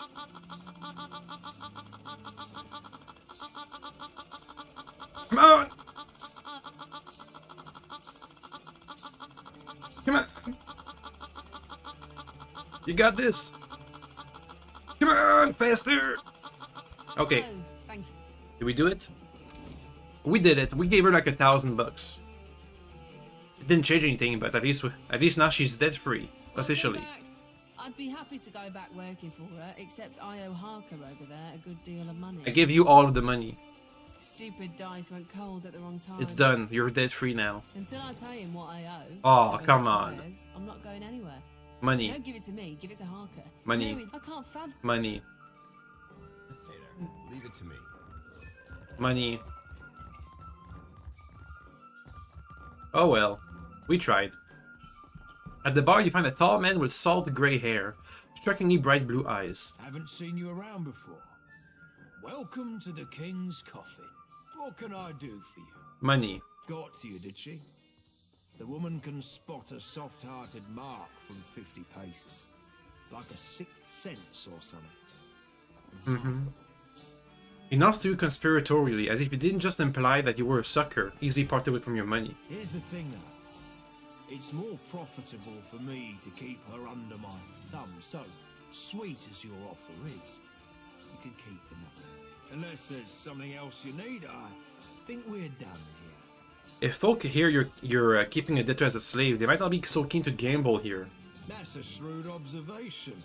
Come on! Come on! You got this! Come on! Faster! Okay. Oh, thank you. Did we do it? We did it. We gave her like $1,000. It didn't change anything, but at least now she's debt-free. Officially. I'd be happy to go back working for her, except I owe Harker over there a good deal of money. I give you all of the money. Stupid dice went cold at the wrong time. It's done. You're debt-free now. Until I pay him what I owe. Oh, come on. I'm not going anywhere. Money. Don't give it to me, give it to Harker. Money. No, I can't fathom. Money. Hey there. Leave it to me. Money. Oh well. We tried. At the bar, you find a tall man with salt gray hair, strikingly bright blue eyes. Haven't seen you around before. Welcome to the King's Coffin. What can I do for you? Money. Got to you, did she? The woman can spot a soft-hearted mark from 50 paces. Like a sixth sense or something. He nods to you conspiratorially, as if he didn't just imply that you were a sucker, easily parted with from your money. Here's the thing, though. It's more profitable for me to keep her under my thumb, so sweet as your offer is, you can keep them up. Unless there's something else you need, I think we're done here. If folk hear you're keeping a debtor as a slave, they might not be so keen to gamble here. That's a shrewd observation.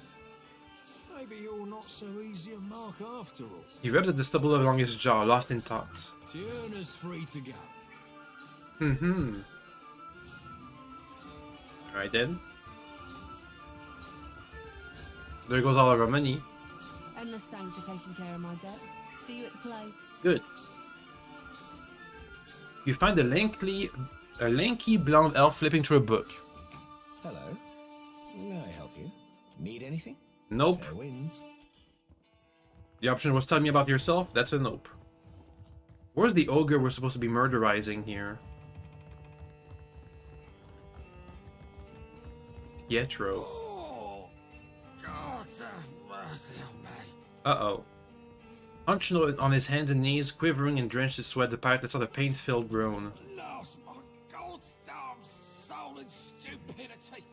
Maybe you're not so easy a mark after all. He rubs at the stubble along his jaw, lost in thoughts. Tierna's free to go. Alright then. There goes all of our money. Endless thanks for taking care of my debt. See you at the play. Good. You find a lanky blonde elf flipping through a book. Hello. May I help you? Need anything? Nope. Fair winds. The option was tell me about yourself. That's a nope. Where's the ogre we're supposed to be murderizing here? Pietro. Oh, God have mercy on me. Uh-oh. Hunched on his hands and knees, quivering and drenched in sweat, the pirate lets out a pain-filled groan. Lost my goddamn soul and stupidity.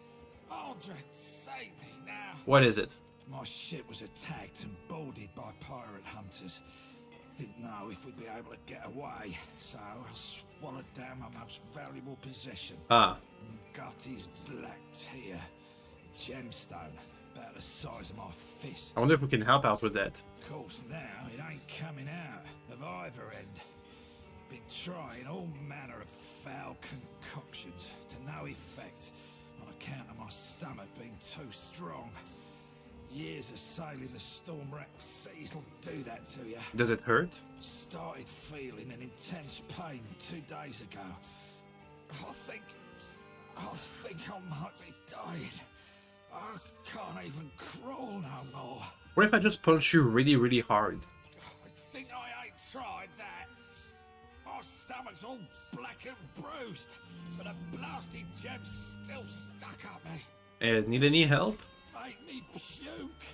Andre, save me now. What is it? My ship was attacked and boarded by pirate hunters. Didn't know if we'd be able to get away, so I swallowed down my most valuable possession. Ah. Gutty's black tear. Gemstone, about the size of my fist. I wonder if we can help out with that. Of course, now it ain't coming out of either end. Been trying all manner of foul concoctions to no effect on account of my stomach being too strong. Years of sailing the storm-wracked seas will do that to you. Does it hurt? Started feeling an intense pain 2 days ago. I think I might be dying. I can't even crawl no more. What if I just punch you really, really hard? I think I ain't tried that. My stomach's all black and bruised, but a blasted gem's still stuck up me. Need any help? Make me puke.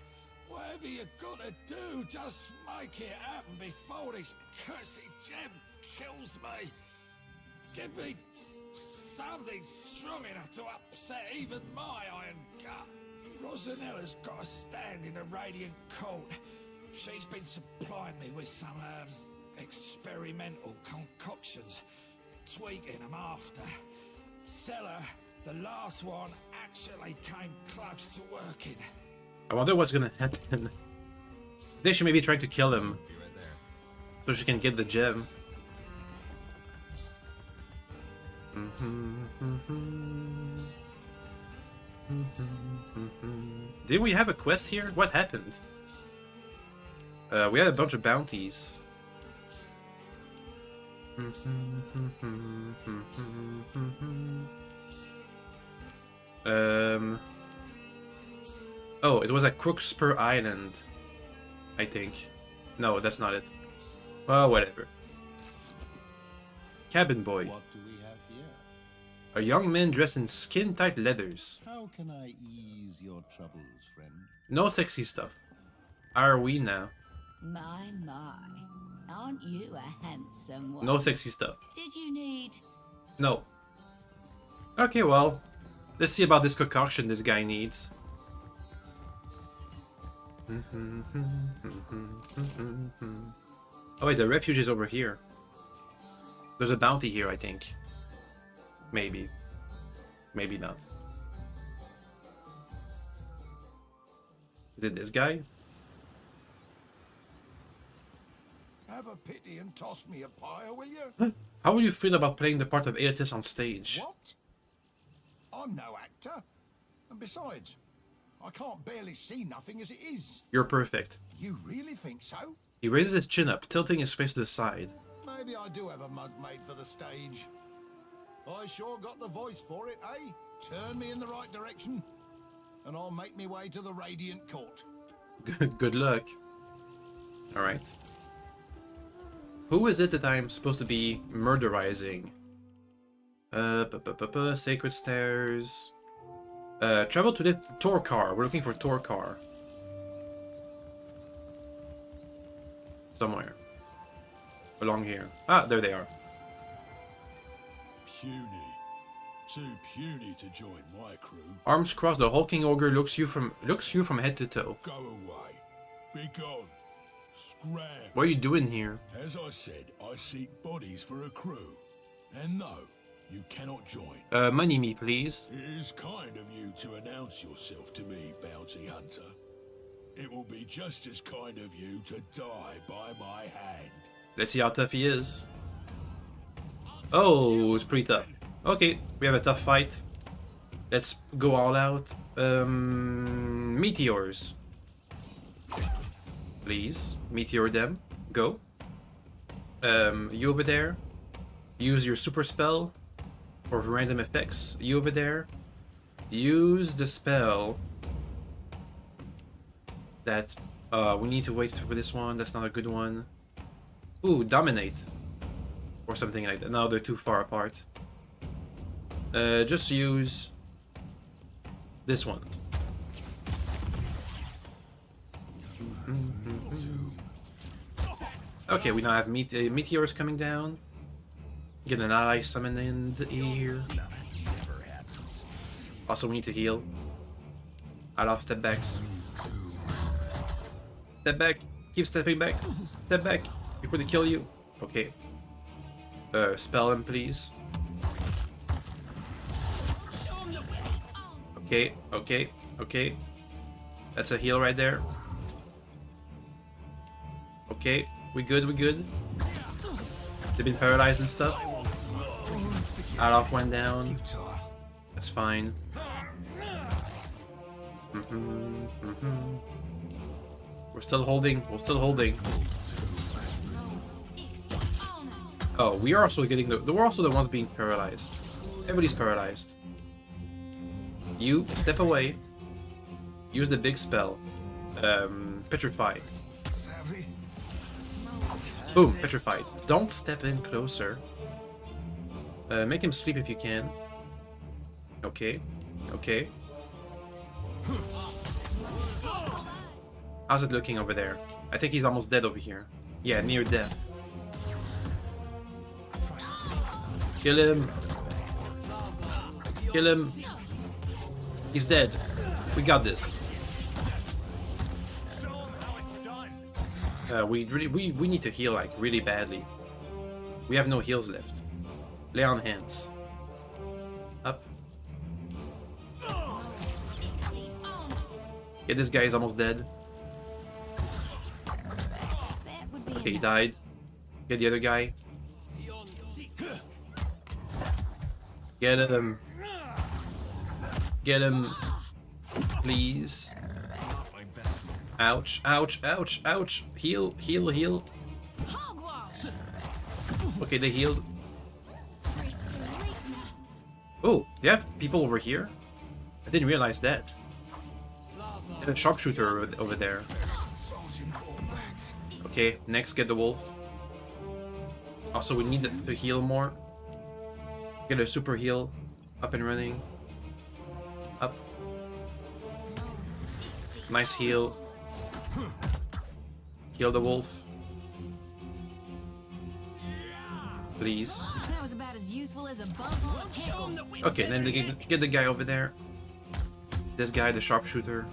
Whatever you gotta do, just make it happen before this cursed gem kills me. Give me something strong enough to upset even my iron gut. Rosanella's got a stand in the Radiant Court. She's been supplying me with some experimental concoctions, tweaking them after. Tell her the last one actually came close to working. I wonder what's gonna happen. I think she may be trying to kill him. Be right there. So she can get the gem. Did we have a quest here? What happened? We had a bunch of bounties. Oh, it was at Crookspur Island, I think. No, that's not it. Well, whatever. Cabin boy. What do we have here? A young man dressed in skin-tight leathers. How can I ease your troubles, friend? No sexy stuff. Are we now? My. Aren't you a handsome one? No sexy stuff. Did you need... No. Okay, well, let's see about this concoction this guy needs. Oh wait, the refuge is over here. There's a bounty here, I think. Maybe. Maybe not. Is it this guy? Have a pity and toss me a pyre, will you? How will you feel about playing the part of Aetis on stage? What? I'm no actor. And besides, I can't barely see nothing as it is. You're perfect. You really think so? He raises his chin up, tilting his face to the side. Maybe I do have a mug made for the stage. I sure got the voice for it, eh? Turn me in the right direction, and I'll make me way to the Radiant Court. Good luck. Alright. Who is it that I'm supposed to be murderizing? Sacred Stairs. Travel to the Torkar. We're looking for Torkar. Somewhere. Along here. Ah, there they are. Puny. Too puny to join my crew. Arms crossed, the hulking ogre looks you from head to toe. Go away. Be gone. Scram. What are you doing here? As I said, I seek bodies for a crew. And no, you cannot join. Money me, please. It is kind of you to announce yourself to me, bounty hunter. It will be just as kind of you to die by my hand. Let's see how tough he is. Oh, it's pretty tough. Okay, we have a tough fight. Let's go all out. Meteors. Please, meteor them. Go. You over there. Use your super spell for random effects. You over there. Use the spell that we need to wait for this one. That's not a good one. Ooh, dominate. Or something like that. No, they're too far apart. Just use this one. Okay, we now have meteors coming down. Get an ally summoned in here. Also, we need to heal. I love step backs. Step back. Keep stepping back. Step back before they kill you. Okay. Spell him, please. Okay, okay, okay. That's a heal right there. Okay, we good, we good. They've been paralyzed and stuff. Alok went down. That's fine. We're still holding, we're still holding. Oh, we are also getting we're also the ones being paralyzed. Everybody's paralyzed. You step away. Use the big spell. Petrified. Boom, petrified. Don't step in closer. Make him sleep if you can. Okay. Okay. How's it looking over there? I think he's almost dead over here. Yeah, near death. Kill him. Kill him. He's dead. We got this. We need to heal like really badly. We have no heals left. Lay on hands. Up. Yeah, this guy is almost dead. Okay, he died. Get the other guy. Get him. Get him. Please. Ouch, ouch, ouch, ouch. Heal, heal, heal. Okay, they healed. Oh, they have people over here? I didn't realize that. There's a sharpshooter over there. Okay, next get the wolf. Also, we need to heal more. Get a super heal. Up and running. Up. Nice heal. Kill the wolf. Please. That was about as useful as a bump on a pickle. Okay, then they get the guy over there. This guy, the sharpshooter.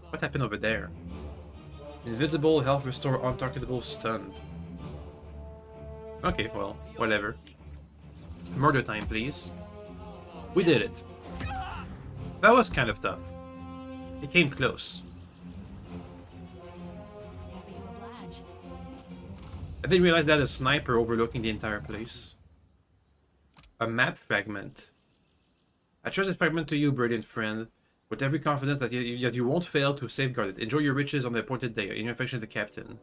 What happened over there? Invisible, health restore, untargetable, stunned. Okay, well, whatever. Murder time, please. We did it. That was kind of tough. It came close. Happy to oblige. I didn't realize that a sniper overlooking the entire place. A map fragment. I trust this fragment to you, brilliant friend, with every confidence that you won't fail to safeguard it. Enjoy your riches on the appointed day. In your affection, the captain.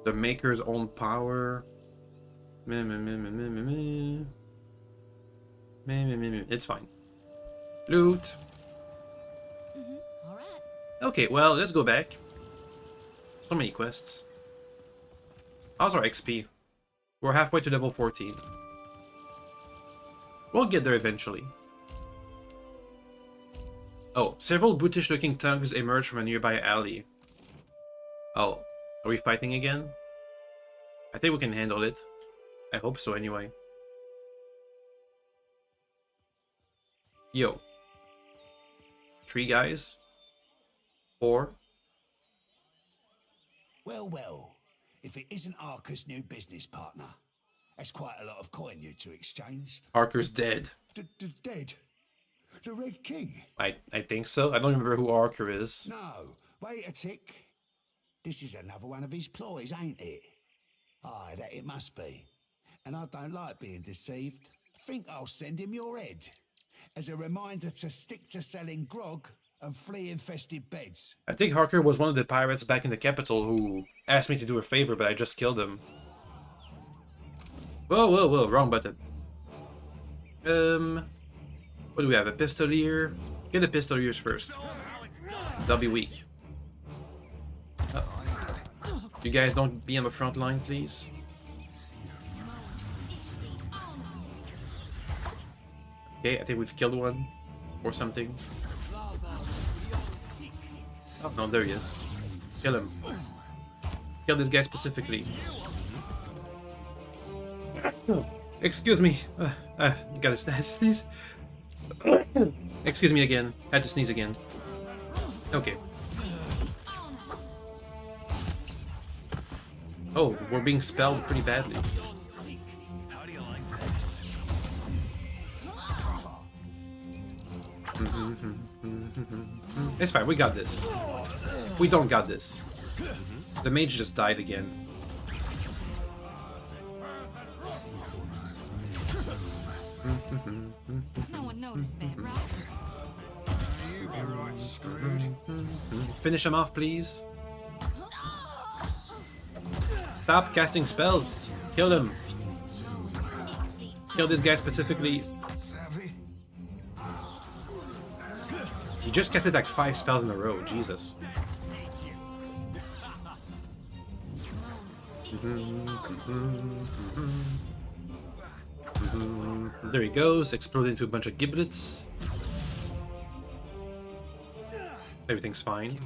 The maker's own power. It's fine. Loot. All right. Okay, well, let's go back. So many quests. How's our XP? We're halfway to level 14. We'll get there eventually. Oh, several brutish-looking thugs emerge from a nearby alley. Oh, are we fighting again? I think we can handle it. I hope so anyway. Yo. 3 guys. 4. Well, well. If it isn't Arker's new business partner. That's quite a lot of coin you two exchanged. Arker's dead. Dead? The Red King? I think so. I don't remember who Arker is. No, wait a tick. This is another one of his ploys, ain't it? Aye, that it must be. And I don't like being deceived. Think I'll send him your head. As a reminder to stick to selling grog and flea-infested beds. I think Harker was one of the pirates back in the capital who asked me to do a favor, but I just killed him. Whoa, wrong button. What do we have? A pistolier? Get the pistoliers first. They'll be weak. You guys don't be on the front line, please. Okay, I think we've killed one. Or something. Oh, no, there he is. Kill him. Kill this guy specifically. Excuse me. Gotta sneeze. Excuse me again. Had to sneeze again. Okay. Oh, we're being spelled pretty badly. It's fine, we got this. We don't got this. The mage just died again. No one noticed that, right? You be right screwed. Finish him off, please. Stop casting spells. Kill him. Kill this guy specifically. He just casted like 5 spells in a row. Jesus. There he goes, exploded into a bunch of giblets. Everything's fine.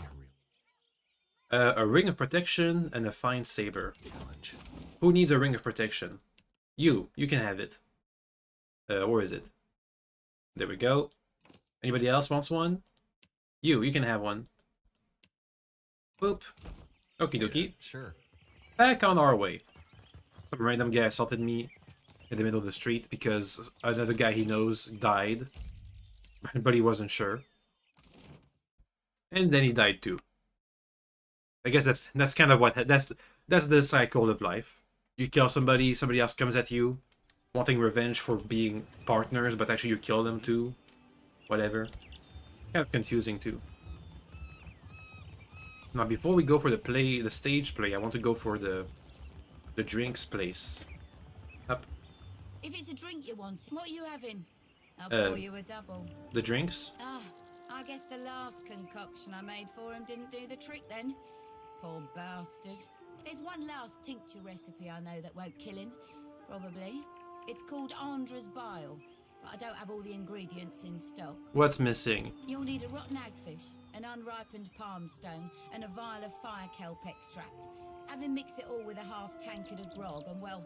A ring of protection and a fine saber. Who needs a ring of protection? You can have it. Or is it? There we go. Anybody else wants one? You can have one. Boop. Okie dokie. Sure. Back on our way. Some random guy assaulted me in the middle of the street because another guy he knows died. But he wasn't sure. And then he died too. I guess that's kind of what that's the cycle of life. You kill somebody, somebody else comes at you, wanting revenge for being partners, but actually you kill them too. Whatever. Kind of confusing too. Now before we go for the stage play, I want to go for the drinks place. Up. If it's a drink you want, what are you having? I'll pour you a double. The drinks? Ah, I guess the last concoction I made for him didn't do the trick then. Poor bastard. There's one last tincture recipe I know that won't kill him. Probably. It's called Andra's Bile, but I don't have all the ingredients in stock. What's missing? You'll need a rotten hagfish, an unripened palm stone, and a vial of fire kelp extract. Have him mix it all with a half tankard of grog, and well,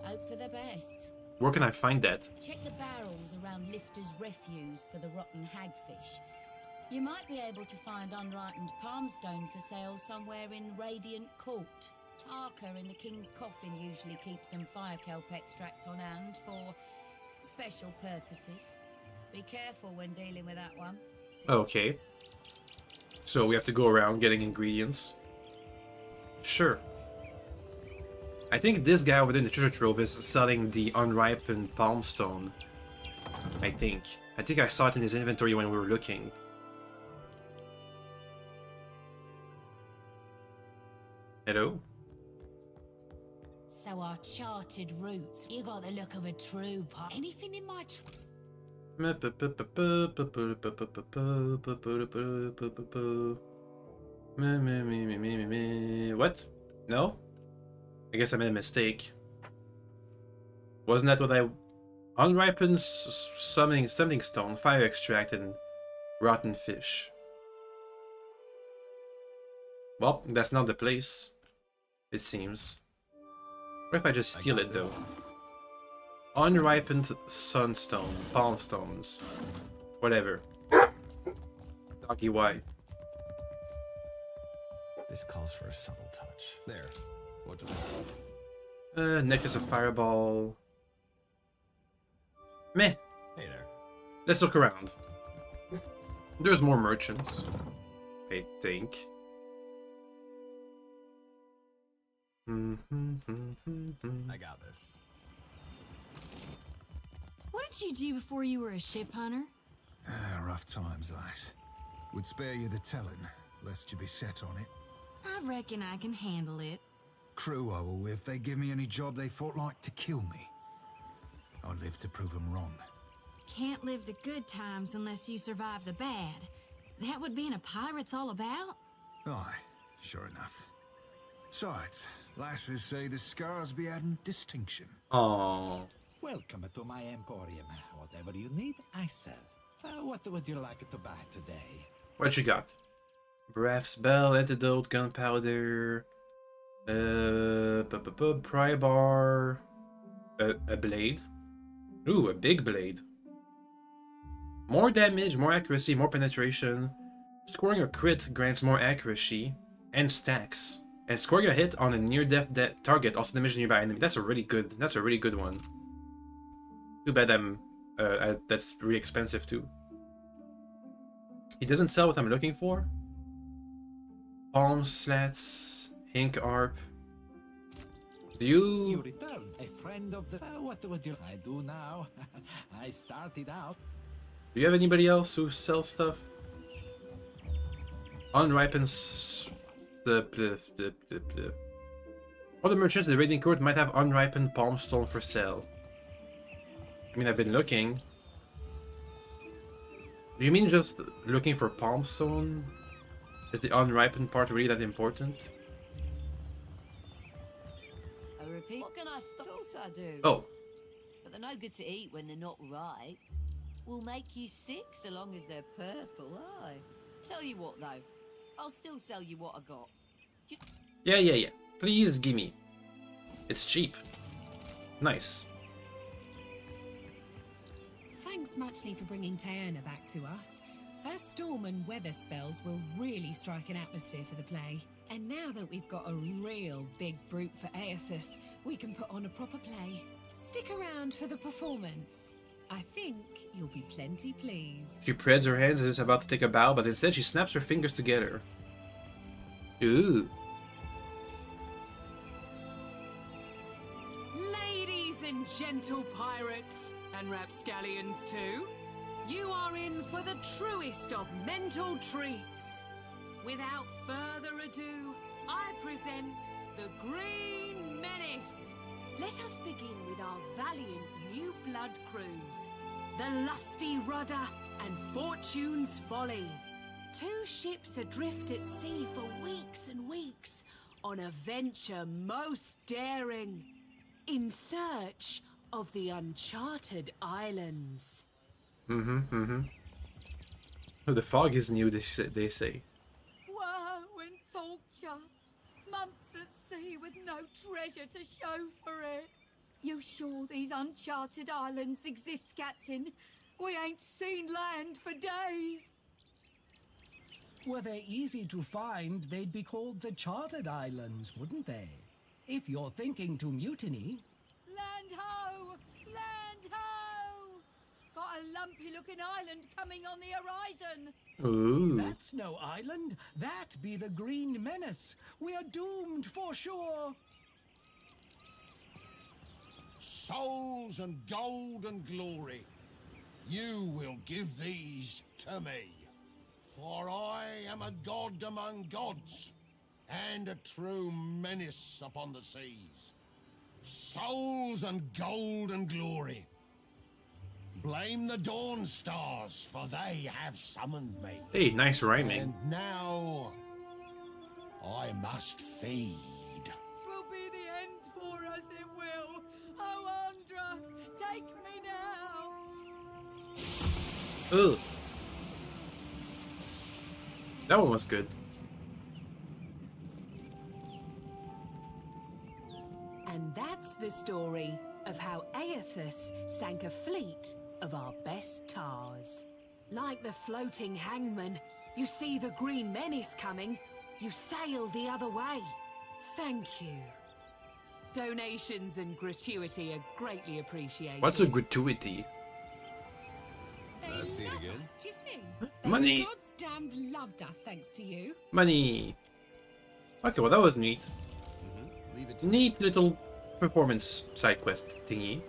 hope for the best. Where can I find that? Check the barrels around Lifter's Refuse for the rotten hagfish. You might be able to find unripened palmstone for sale somewhere in Radiant Court. Arker in the King's Coffin usually keeps some fire kelp extract on hand for special purposes. Be careful when dealing with that one. Okay. So we have to go around getting ingredients. Sure. I think this guy over there in the treasure trove is selling the unripened palm stone. I think I saw it in his inventory when we were looking. Hello? So our charted routes. You got the look of a true pirate. Anything in my What? No? I guess I made a mistake. Wasn't that what I... Unripened summoning stone, fire extract, and rotten fish. Well, that's not the place. It seems. What if I just steal it though? Unripened sunstone, palm stones. Whatever. Doggy why? This calls for a subtle touch. There. What do they say? Necklace of fireball. Meh. Hey there. Let's look around. There's more merchants. I think. I got this. What did you do before you were a ship hunter? Rough times, lass. Would spare you the telling, lest you be set on it. I reckon I can handle it. Crew I will with, they give me any job they thought like to kill me. I'll live to prove them wrong. Can't live the good times unless you survive the bad. That what being a pirate's all about? Aye, sure enough. Besides, lasses say the scars be adding distinction. Oh. Welcome to my emporium. Whatever you need, I sell. What would you like to buy today? What you got? Breath spell, antidote, gunpowder, pry bar, a blade. Ooh, a big blade. More damage, more accuracy, more penetration. Scoring a crit grants more accuracy and stacks. And scoring a hit on a near-death target also damages a nearby enemy. That's a really good one. Too bad that's really expensive too. He doesn't sell what I'm looking for. Palm slats, ink arp. Do You return, a friend of the... what would you... I do now. I started out. Do you have anybody else who sells stuff? Unripened... All the merchants in the raiding court might have unripened palm stone for sale. I mean, I've been looking. Do you mean just looking for palm stone? Is the unripened part really that important? I repeat, what can I stop? Of course I do. Oh. But they're no good to eat when they're not right. Will make you sick so long as they're purple, aye. Tell you what though, I'll still sell you what I got. Yeah. Please gimme. It's cheap. Nice. Thanks muchly for bringing Taerna back to us. Her storm and weather spells will really strike an atmosphere for the play. And now that we've got a real big brute for Aethys, we can put on a proper play. Stick around for the performance. I think you'll be plenty pleased. She spreads her hands and is about to take a bow, but instead she snaps her fingers together. Ooh. Ladies and gentle pirates, and rapscallions too, you are in for the truest of mental treats. Without further ado, I present the Green Menace. Let us begin with our valiant new blood crews, the Lusty Rudder and Fortune's Folly. 2 ships adrift at sea for weeks and weeks on a venture most daring, in search of the uncharted islands. Oh, the fog is new, they say. Woe and torture. Months at sea with no treasure to show for it. You sure these uncharted islands exist, Captain? We ain't seen land for days. Were they easy to find, they'd be called the Chartered Islands, wouldn't they? If you're thinking to mutiny... Land ho! Land ho! Got a lumpy-looking island coming on the horizon. Ooh. That's no island. That be the Green Menace. We are doomed for sure. souls and gold and glory. You will give these to me. For I am a god among gods, and a true menace upon the seas. Souls and gold and glory. Blame the dawn stars, for they have summoned me. Hey, nice rhyming. And now I must feed. Will be the end for us, it will. Oh, Andra, take me now. Ugh. That one was good. And that's the story of how Aethys sank a fleet of our best tars. Like the floating hangman, you see the green menace coming, you sail the other way. Thank you. Donations and gratuity are greatly appreciated. What's a gratuity? Let's see it again. You see? Money. The gods damned loved us thanks to you. Money. Okay, well that was neat. Neat little performance side quest thingy.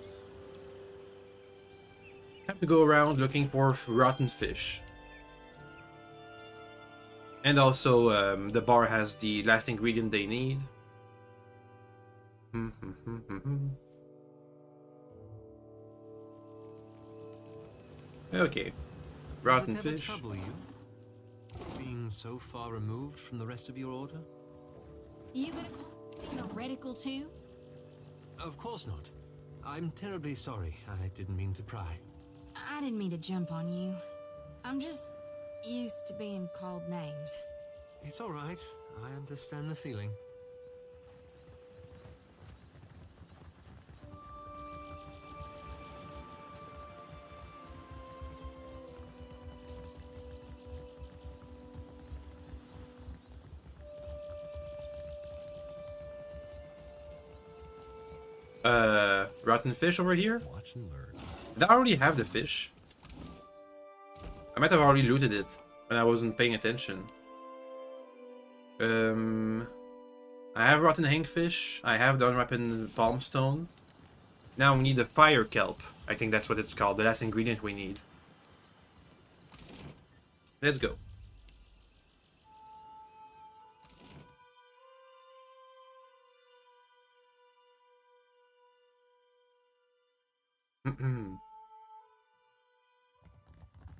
Have to go around looking for rotten fish. And also, the bar has the last ingredient they need. Okay. Rotten Does it ever fish. trouble you? Being so far removed from the rest of your order? You gonna call me heretical too? Of course not. I'm terribly sorry. I didn't mean to pry. I didn't mean to jump on you. I'm just used to being called names. It's all right. I understand the feeling. Rotten fish over here? Watch and learn. Did I already have the fish? I might have already looted it when I wasn't paying attention. I have rotten hangfish. I have the unripened palmstone. Now we need the fire kelp. I think that's what it's called. The last ingredient we need. Let's go.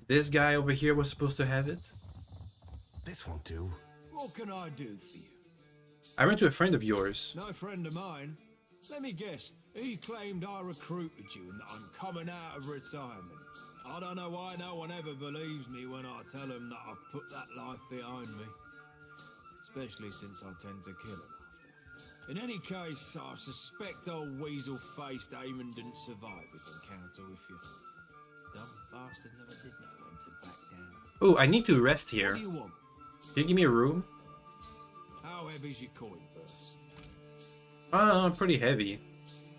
This guy over here was supposed to have it. This won't do. What can I do for you? I ran to a friend of yours. No friend of mine. Let me guess. He claimed I recruited you and that I'm coming out of retirement. I don't know why no one ever believes me when I tell them that I've put that life behind me. Especially since I tend to kill them after. In any case, I suspect old weasel-faced Eamon didn't survive his encounter with you. Dumb bastard never did know when to back down. Oh, I need to rest here. What do you want? Can you give me a room? How heavy's your coin purse? Pretty heavy.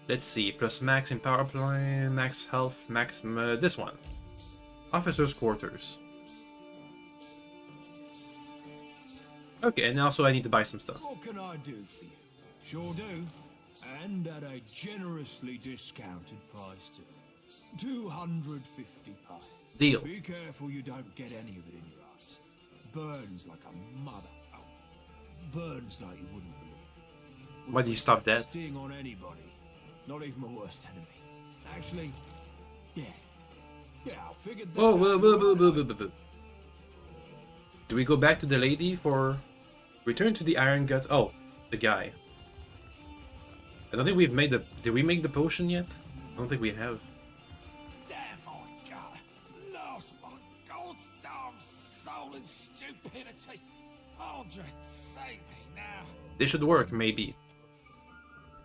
Let's see. Plus max in power plant, max health, max... this one. Officer's quarters. Okay, and also I need to buy some stuff. What can I do for you? Sure do. And at a generously discounted price too. 250 pies. Deal. Be careful you don't get any of it in your eyes. Burns like a mother. Oh, burns like you wouldn't believe. Why do you stop that? Sting on anybody. Not even my worst enemy. Actually, yeah. Yeah, I figured that. Oh, whoa. Do we go back to the lady for... Return to the Iron Gut... Oh, the guy. I don't think we've made the... Did we make the potion yet? I don't think we have. Damn my god! Lost my god's damn soul in stupidity! Aldred, save me now! They should work, maybe.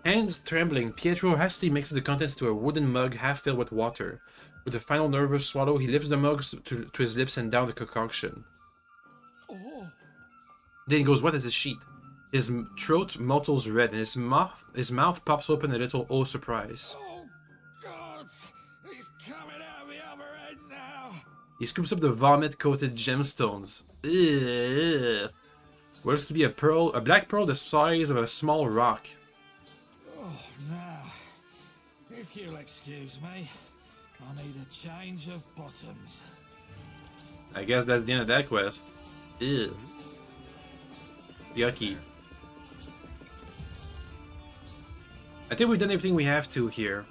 Hands trembling, Pietro hastily mixes the contents to a wooden mug half filled with water. With a final nervous swallow, he lifts the mug to his lips and down the concoction. Oh. Then he goes, what is this sheet? His throat mottles red and his mouth pops open a little, oh surprise. Oh god! He's coming out the other end now! He scoops up the vomit-coated gemstones. Ugh. What looks to be a black pearl the size of a small rock. Oh, now. If If you'll excuse me, I need a change of bottoms. I guess that's the end of that quest. Ew. Yucky. I think we've done everything we have to here.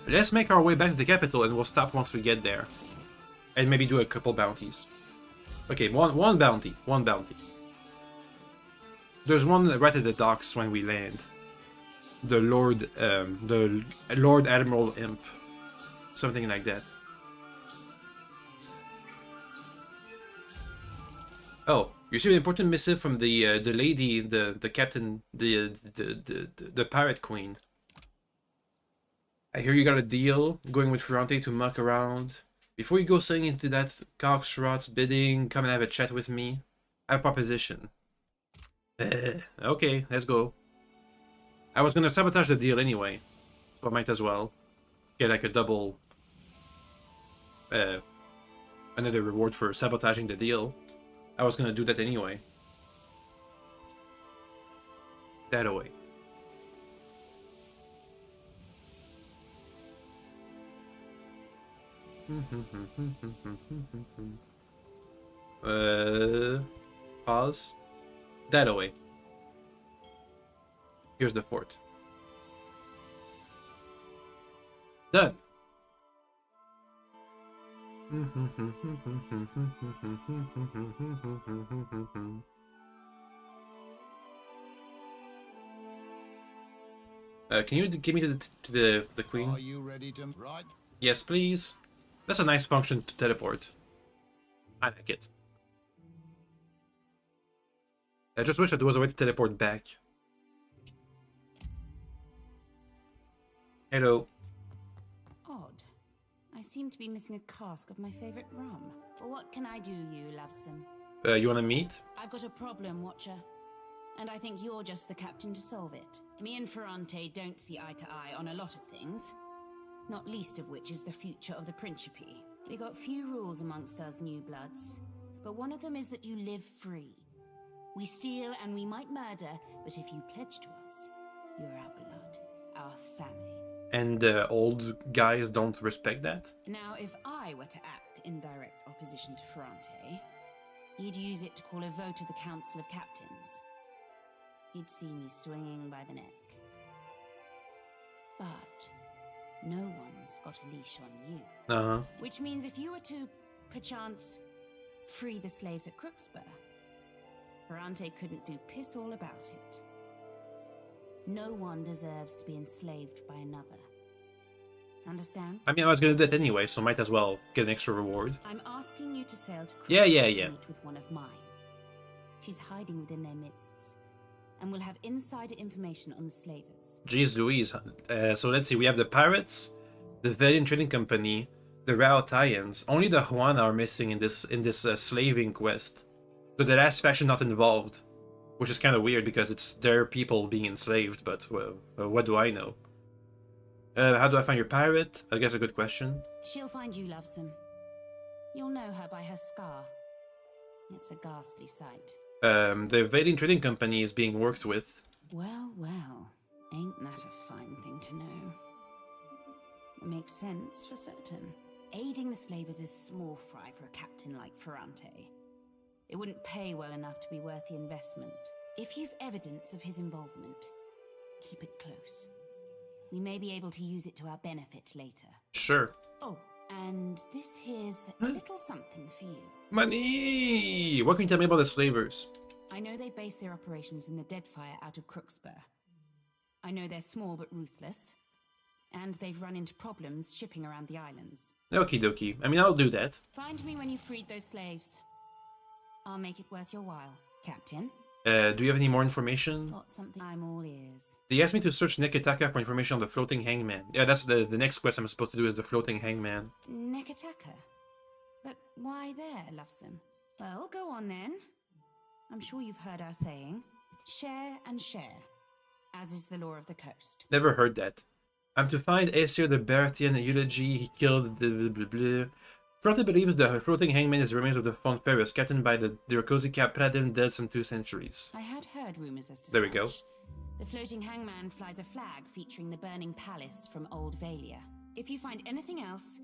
Let's make our way back to the capital and we'll stop once we get there. And maybe do a couple bounties. Okay, one bounty. One bounty. There's one right at the docks when we land. The Lord Admiral Imp. Something like that. Oh, you received an important missive from the lady, the captain, the pirate queen. I hear you got a deal going with Ferrante to muck around. Before you go sailing into that cockstrot's bidding, come and have a chat with me. I have a proposition. Okay, let's go. I was gonna sabotage the deal anyway, so I might as well get like a double another reward for sabotaging the deal. I was gonna do that anyway. That away. Pause. That away. Here's the fort. Done. Can you give me to the queen? Are you ready to ride? Yes, please. That's a nice function to teleport. I like it. I just wish there was a way to teleport back. Hello. Odd. I seem to be missing a cask of my favorite rum. But what can I do, you lovesome? You wanna meet? I've got a problem, Watcher. And I think you're just the captain to solve it. Me and Ferrante don't see eye to eye on a lot of things. Not least of which is the future of the Principe. We got few rules amongst us new bloods. But one of them is that you live free. We steal and we might murder, but if you pledge to us, you're our blood, our family. And old guys don't respect that? Now, if I were to act in direct opposition to Ferrante, he'd use it to call a vote of the Council of Captains. He'd see me swinging by the neck. But no one's got a leash on you. Uh-huh. Which means if you were to, perchance, free the slaves at Crookspur, Ferrante couldn't do piss all about it. No one deserves to be enslaved by another. Understand? I mean, I was gonna do that anyway, so might as well get an extra reward. I'm asking you to sail to Crookspur Yeah. to meet with one of mine. She's hiding within their midst, and will have insider information on the slavers. Jeez Louise. So let's see, we have the pirates, the Valiant Trading Company, the Raotaians. Only the Juana are missing in this slaving quest. So the last faction not involved. Which is kind of weird because it's their people being enslaved, but well, what do I know? How do I find your pirate? I guess a good question. She'll find you, lovesome. You'll know her by her scar. It's a ghastly sight. The Valiant Trading Company is being worked with. Well, well. Ain't that a fine thing to know? It makes sense for certain. Aiding the slavers is small fry for a captain like Ferrante. It wouldn't pay well enough to be worth the investment. If you've evidence of his involvement, keep it close. We may be able to use it to our benefit later. Sure. Oh, and this here's a little something for you. Money! What can you tell me about the slavers? I know they base their operations in the Deadfire out of Crookspur. I know they're small but ruthless, and they've run into problems shipping around the islands. Okie dokie. I mean, I'll do that. Find me when you've freed those slaves. I'll make it worth your while, Captain. Do you have any more information? Got something? I'm all ears. They asked me to search Neketaka for information on the floating hangman. Yeah, that's the next quest I'm supposed to do is the floating hangman. Neketaka? But why there, lovesome? Well, go on then. I'm sure you've heard our saying. Share and share, as is the law of the coast. Never heard that. I'm to find Aesir the Baratheon eulogy. He killed the blah blah blah. Ferrante believes the floating hangman is the remains of the Font Ferris, captained by the Dracosi Cap Paladin dead some 2 centuries. I had heard rumors as to There we go. The floating hangman flies a flag featuring the burning palace from Old Valia. If you find anything else,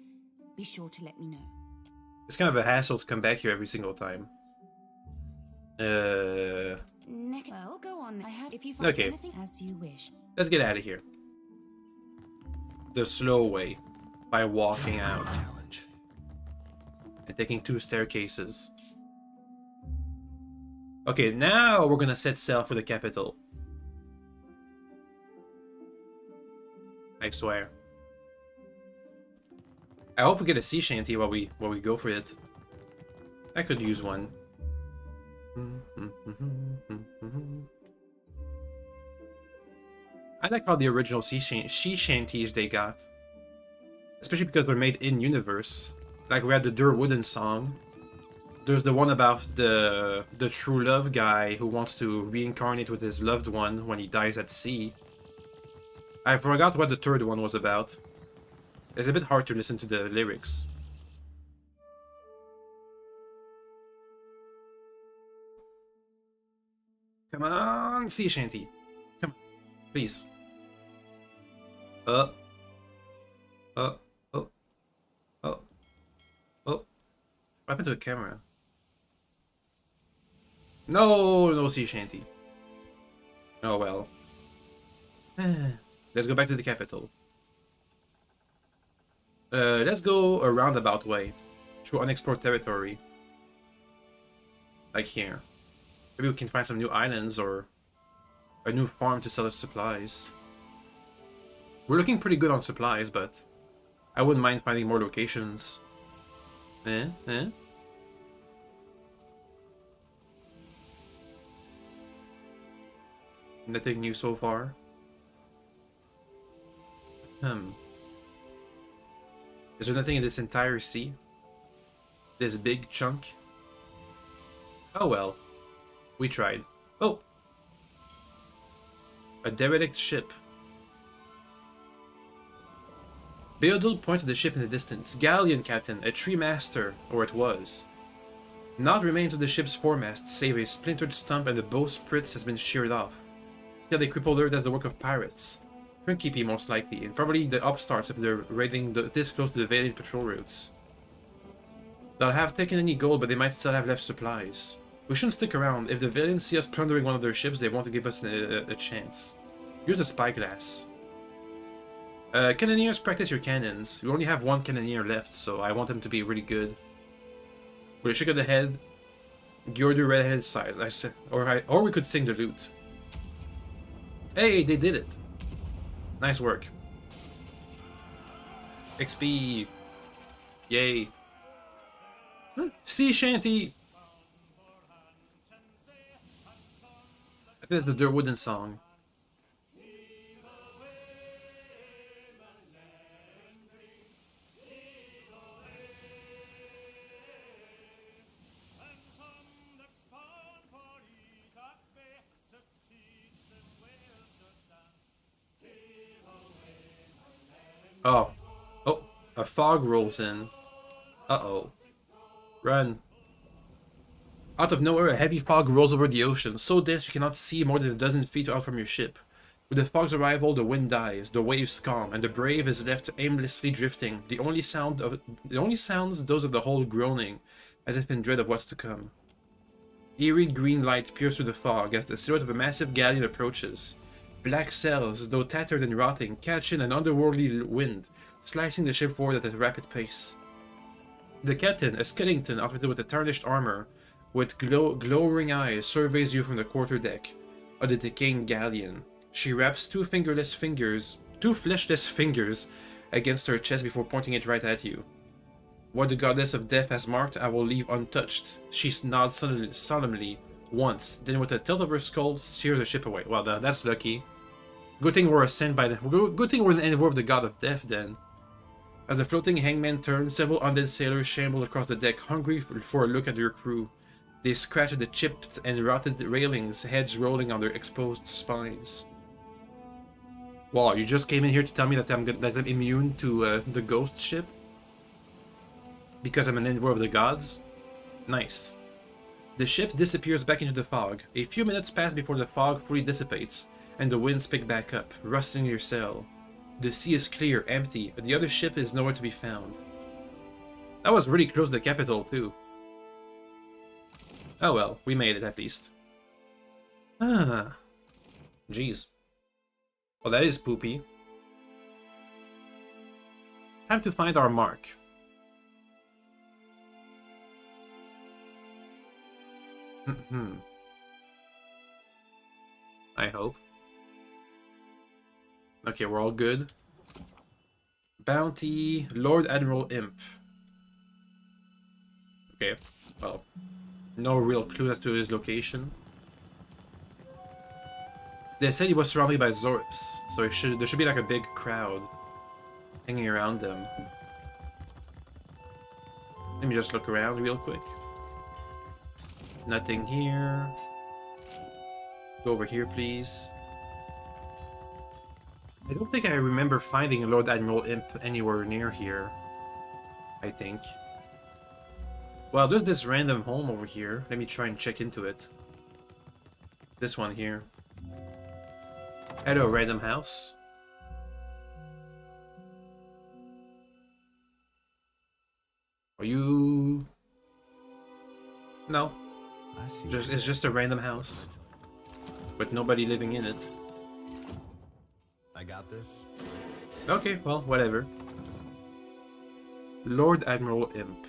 be sure to let me know. It's kind of a hassle to come back here every single time. Well, go on. If you find anything as you wish. Let's get out of here. The slow way, by walking out and taking 2 staircases. Okay, now we're gonna set sail for the capital. I swear. I hope we get a sea shanty while we go for it. I could use one. I like how the original sea shanties they got. Especially because they're made in universe. Like we had the Durwooden song. There's the one about the true love guy who wants to reincarnate with his loved one when he dies at sea. I forgot what the third one was about. It's a bit hard to listen to the lyrics. Come on, sea shanty. Come on, please. Oh. Oh. What happened to the camera? No sea shanty. Oh well. Let's go back to the capital. Let's go a roundabout way. Through unexplored territory. Like here. Maybe we can find some new islands or a new farm to sell us supplies. We're looking pretty good on supplies, but I wouldn't mind finding more locations. Nothing new so far. Is there nothing in this entire sea? This big chunk? Oh well. We tried. Oh! A derelict ship. Beodul points at the ship in the distance. Galleon, Captain. A tree-master. Or it was. Not remains of the ship's foremast, save a splintered stump and the bowsprit has been sheared off. Still, they crippled her as the work of pirates. Principe, most likely, and probably the upstarts if they're raiding this close to the Valiant patrol routes. They'll have taken any gold, but they might still have left supplies. We shouldn't stick around. If the Valiant see us plundering one of their ships, they want to give us a chance. Use a spyglass. Cannoneers, practice your cannons. We only have 1 cannoneer left, so I want them to be really good. With a shake of the head, Gjordur redhead side. Or we could sing the lute. Hey, they did it. Nice work. XP. Yay. Sea shanty. I think that's the Durwooden song. Oh. Oh, a fog rolls in. Uh-oh. Run. Out of nowhere, a heavy fog rolls over the ocean, so dense you cannot see more than a dozen feet out from your ship. With the fog's arrival, the wind dies, the waves calm, and the brave is left aimlessly drifting. The only sounds those of the hull groaning, as if in dread of what's to come. Eerie green light pierces through the fog as the silhouette of a massive galleon approaches. Black sails, though tattered and rotting, catch in an underworldly wind, slicing the ship forward at a rapid pace. The captain, a skeleton outfitted with a tarnished armor, with glowering eyes, surveys you from the quarterdeck of the decaying galleon. She wraps two fleshless fingers against her chest before pointing it right at you. What the goddess of death has marked, I will leave untouched. She nods solemnly once, then with a tilt of her skull, steers the ship away. Well, that's lucky. Good thing we're sent by the. Good thing we're in the envoy of the god of death, then. As the floating hangman turns, several undead sailors shamble across the deck, hungry for a look at their crew. They scratch at the chipped and rotted railings, heads rolling on their exposed spines. Wow, you just came in here to tell me that I'm immune to the ghost ship? Because I'm an envoy of the gods? Nice. The ship disappears back into the fog. A few minutes pass before the fog fully dissipates, and the winds pick back up, rustling your sail. The sea is clear, empty. The other ship is nowhere to be found. That was really close to the capital, too. Oh well, we made it at least. Ah. Jeez. Well, that is poopy. Time to find our mark. I hope. Okay, we're all good. Bounty, Lord Admiral Imp. Okay, well, no real clue as to his location. They said he was surrounded by Zorps, so there should be like a big crowd hanging around them. Let me just look around real quick. Nothing here. Go over here, please. I don't think I remember finding a Lord Admiral Imp anywhere near here. I think. Well, there's this random home over here. Let me try and check into it. This one here. Hello, random house. Are you... No. It's just a random house. With nobody living in it. I got this. Okay, well, whatever. Lord Admiral Imp.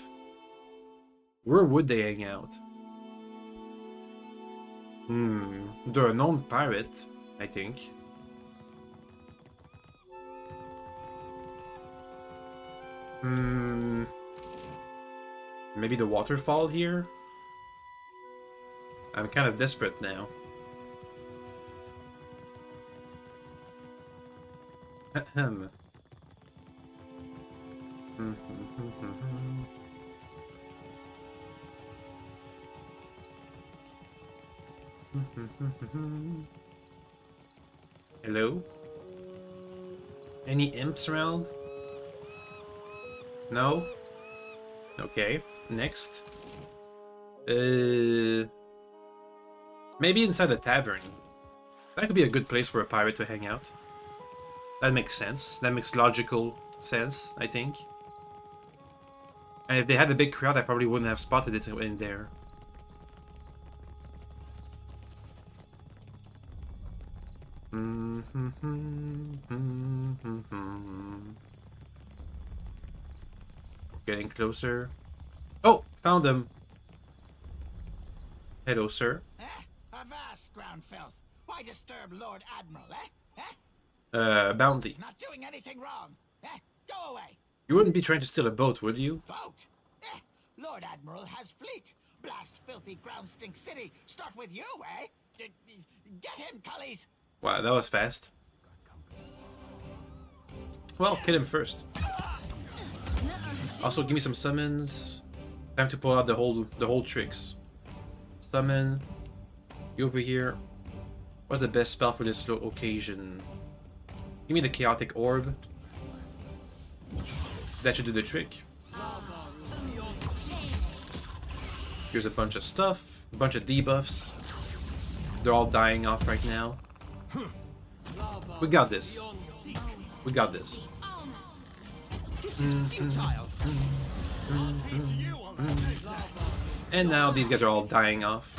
Where would they hang out? They're a known pirate, I think. Maybe the waterfall here? I'm kind of desperate now. Ahem. Hello? Any imps around? No? Okay, next. Maybe inside the tavern. That could be a good place for a pirate to hang out. That makes sense. That makes logical sense, I think. And if they had a big crowd, I probably wouldn't have spotted it in there. Getting closer. Oh, found them. Hello, sir. Avast, ground filth. Why disturb Lord Admiral, Bounty. Not doing anything wrong. Go away. You wouldn't be trying to steal a boat, would you? Boat? Lord Admiral has fleet. Blast filthy ground stink city. Start with you, Get him, cullies. Wow, that was fast. Well, kill him first. Also, give me some summons. Time to pull out the whole tricks. Summon. You over here. What's the best spell for this occasion? Give me the chaotic orb. That should do the trick. Here's a bunch of stuff, a bunch of debuffs. They're all dying off right now. We got this. We got this. And now these guys are all dying off.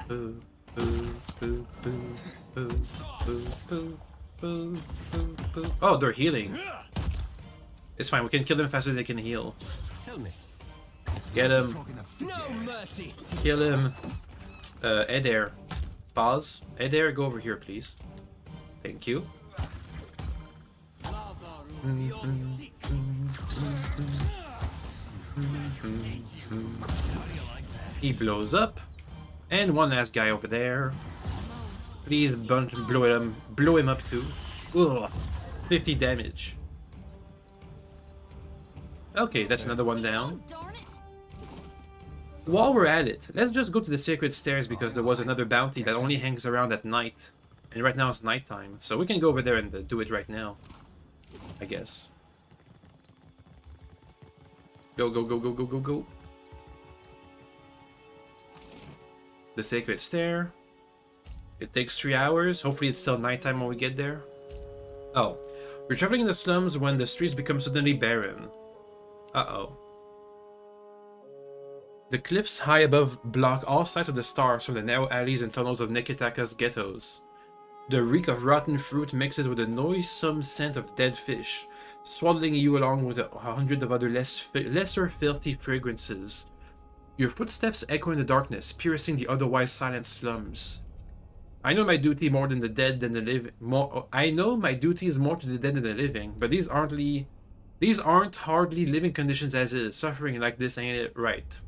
Boo, boo, boo, boo, boo, boo, boo, boo, boo, boo. Oh, they're healing. It's fine, we can kill them faster than they can heal. Tell me. Get him. No mercy. Kill him. Adair. Pause. Adair, go over here, please. Thank you. He blows up. And one last guy over there. Please blow him up too. Ugh. 50 damage. Okay, that's another one down. While we're at it, let's just go to the Sacred Stairs because there was another bounty that only hangs around at night. And right now it's nighttime, so we can go over there and do it right now. I guess. Go, go, go, go, go, go, go. The Sacred Stair It takes 3 hours. Hopefully it's still nighttime when we get there. Oh. We're traveling in the slums when the streets become suddenly barren. Uh-oh. The cliffs high above block all sights of the stars from the narrow alleys and tunnels of Neketaka's ghettos. The reek of rotten fruit mixes with a noisome scent of dead fish, swaddling you along with 100 of other lesser filthy fragrances. Your footsteps echo in the darkness, piercing the otherwise silent slums. I know my duty more than the dead than the living. I know my duty is more to the dead than the living, but these aren't hardly living conditions as is. Suffering like this ain't it right.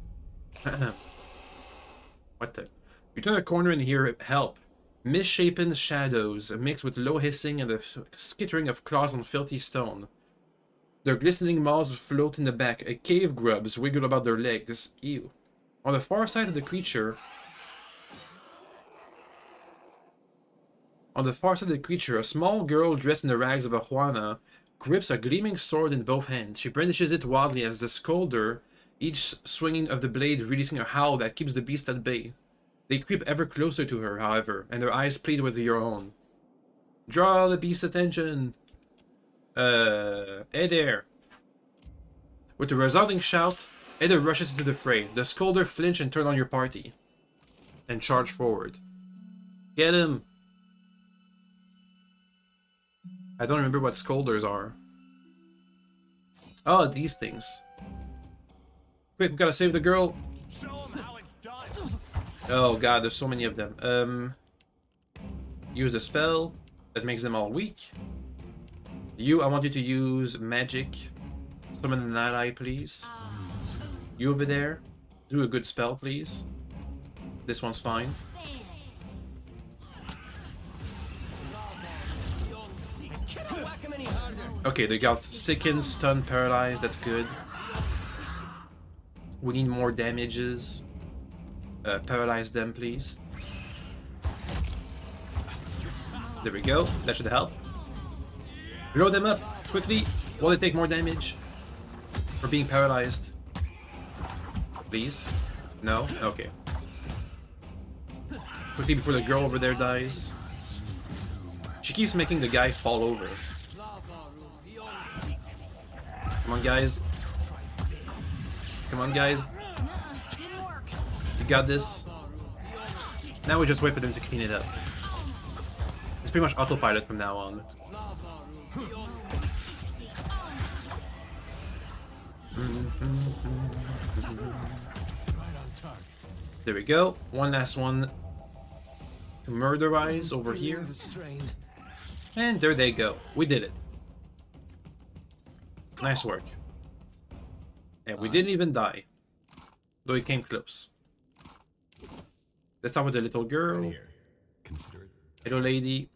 What the? You turn a corner and hear help. Misshapen shadows mixed with low hissing and the skittering of claws on filthy stone. Their glistening maws float in the back. Cave grubs wiggle about their legs. Ew. On the far side of the creature, a small girl dressed in the rags of a Juana grips a gleaming sword in both hands. She brandishes it wildly as the scolder, each swinging of the blade releasing a howl that keeps the beast at bay. They creep ever closer to her, however, and their eyes plead with your own. Draw the beast's attention! Hey there! With a resounding shout, Ada rushes into the fray. The scolder flinch and turn on your party. And charge forward. Get him! I don't remember what scolders are. Oh, these things. Quick, we gotta save the girl! Oh god, there's so many of them. Use the spell that makes them all weak. You, I want you to use magic. Summon an ally, please. You over there, do a good spell, please. This one's fine. Okay, they got sickened, stunned, paralyzed. That's good. We need more damages. Paralyze them, please. There we go. That should help. Blow them up quickly while they take more damage for being paralyzed. Please. No? Okay. Quickly before the girl over there dies. She keeps making the guy fall over. Come on, guys. Come on, guys. You got this. Now we just wait for them to clean it up. It's pretty much autopilot from now on. There we go. One last one to murderize over here. And there they go. We did it. Nice work. And we didn't even die. Though it came close. Let's start with the little girl. Hello, lady.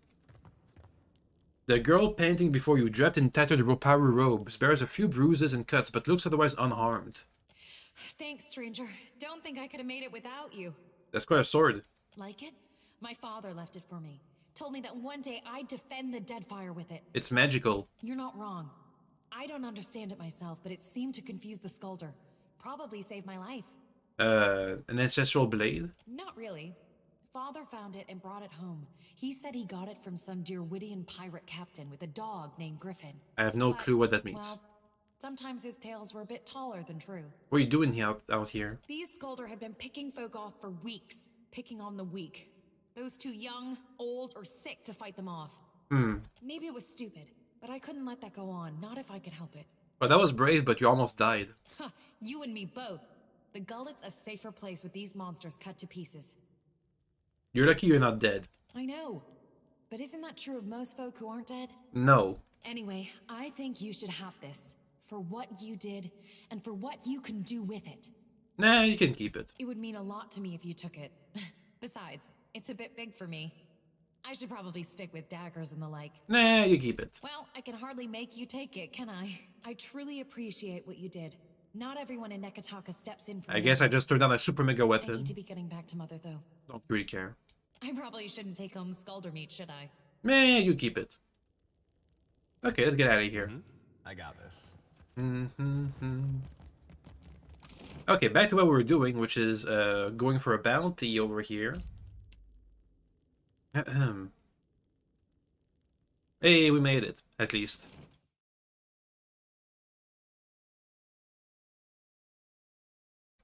The girl panting before you, draped in tattered power robes, bears a few bruises and cuts, but looks otherwise unharmed. Thanks, stranger. Don't think I could have made it without you. That's quite a sword. Like it? My father left it for me. Told me that one day I'd defend the Deadfire with it. It's magical. You're not wrong. I don't understand it myself, but it seemed to confuse the Skulder. Probably saved my life. An ancestral blade? Not really. Father found it and brought it home. He said he got it from some Deerwittian pirate captain with a dog named Griffin. I have no clue what that means. Well, sometimes his tales were a bit taller than true. What are you doing out here? These Skulder had been picking folk off for weeks, picking on the weak. Those too young, old, or sick to fight them off. Maybe it was stupid, but I couldn't let that go on, not if I could help it. Well, that was brave, but you almost died. Huh, you and me both. The Gullet's a safer place with these monsters cut to pieces. You're lucky you're not dead. I know. But isn't that true of most folk who aren't dead? No. Anyway, I think you should have this. For what you did, and for what you can do with it. Nah, you can keep it. It would mean a lot to me if you took it. Besides, it's a bit big for me. I should probably stick with daggers and the like. Nah, you keep it. Well, I can hardly make you take it, can I? I truly appreciate what you did. Not everyone in Neketaka steps in for I guess I just turned on a super mega I weapon. need to be getting back to Mother, though. Don't really care. I probably shouldn't take home Skulder meat, should I? Meh, you keep it. Okay, let's get out of here. I got this. Okay, back to what we were doing, which is going for a bounty over here. Hey, we made it, at least.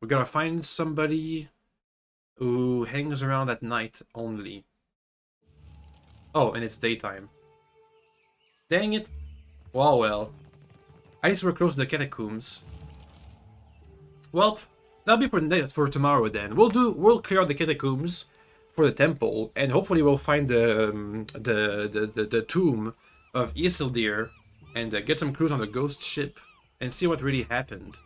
We gotta find somebody who hangs around at night only. Oh, and it's daytime. Dang it. Well. At least we're close to the catacombs. Well, that'll be for tomorrow then. We'll clear out the catacombs for the temple, and hopefully we'll find the tomb of Isildir and get some clues on the ghost ship and see what really happened.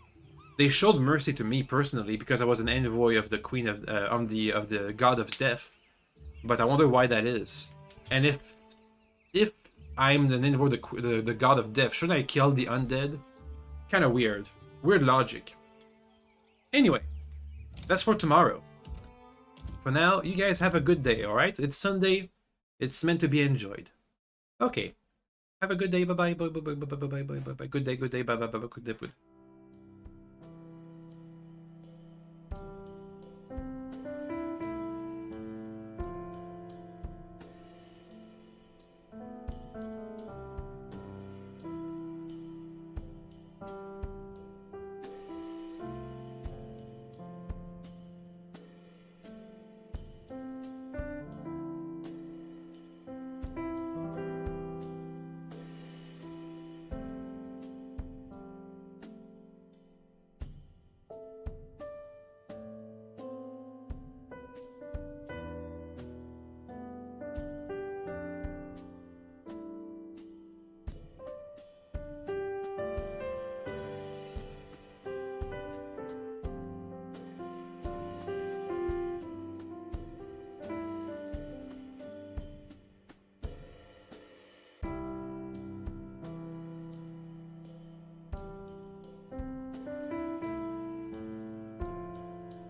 They showed mercy to me personally because I was an envoy of the Queen of the God of Death, but I wonder why that is. And if I'm the envoy of the God of Death, shouldn't I kill the undead? Kind of weird. Weird logic. Anyway, that's for tomorrow. For now, you guys have a good day, alright? It's Sunday. It's meant to be enjoyed. Okay. Have a good day. Bye-bye. Bye-bye. Bye-bye. Bye-bye. Good day. Good day. Bye-bye. Bye-bye. Good day.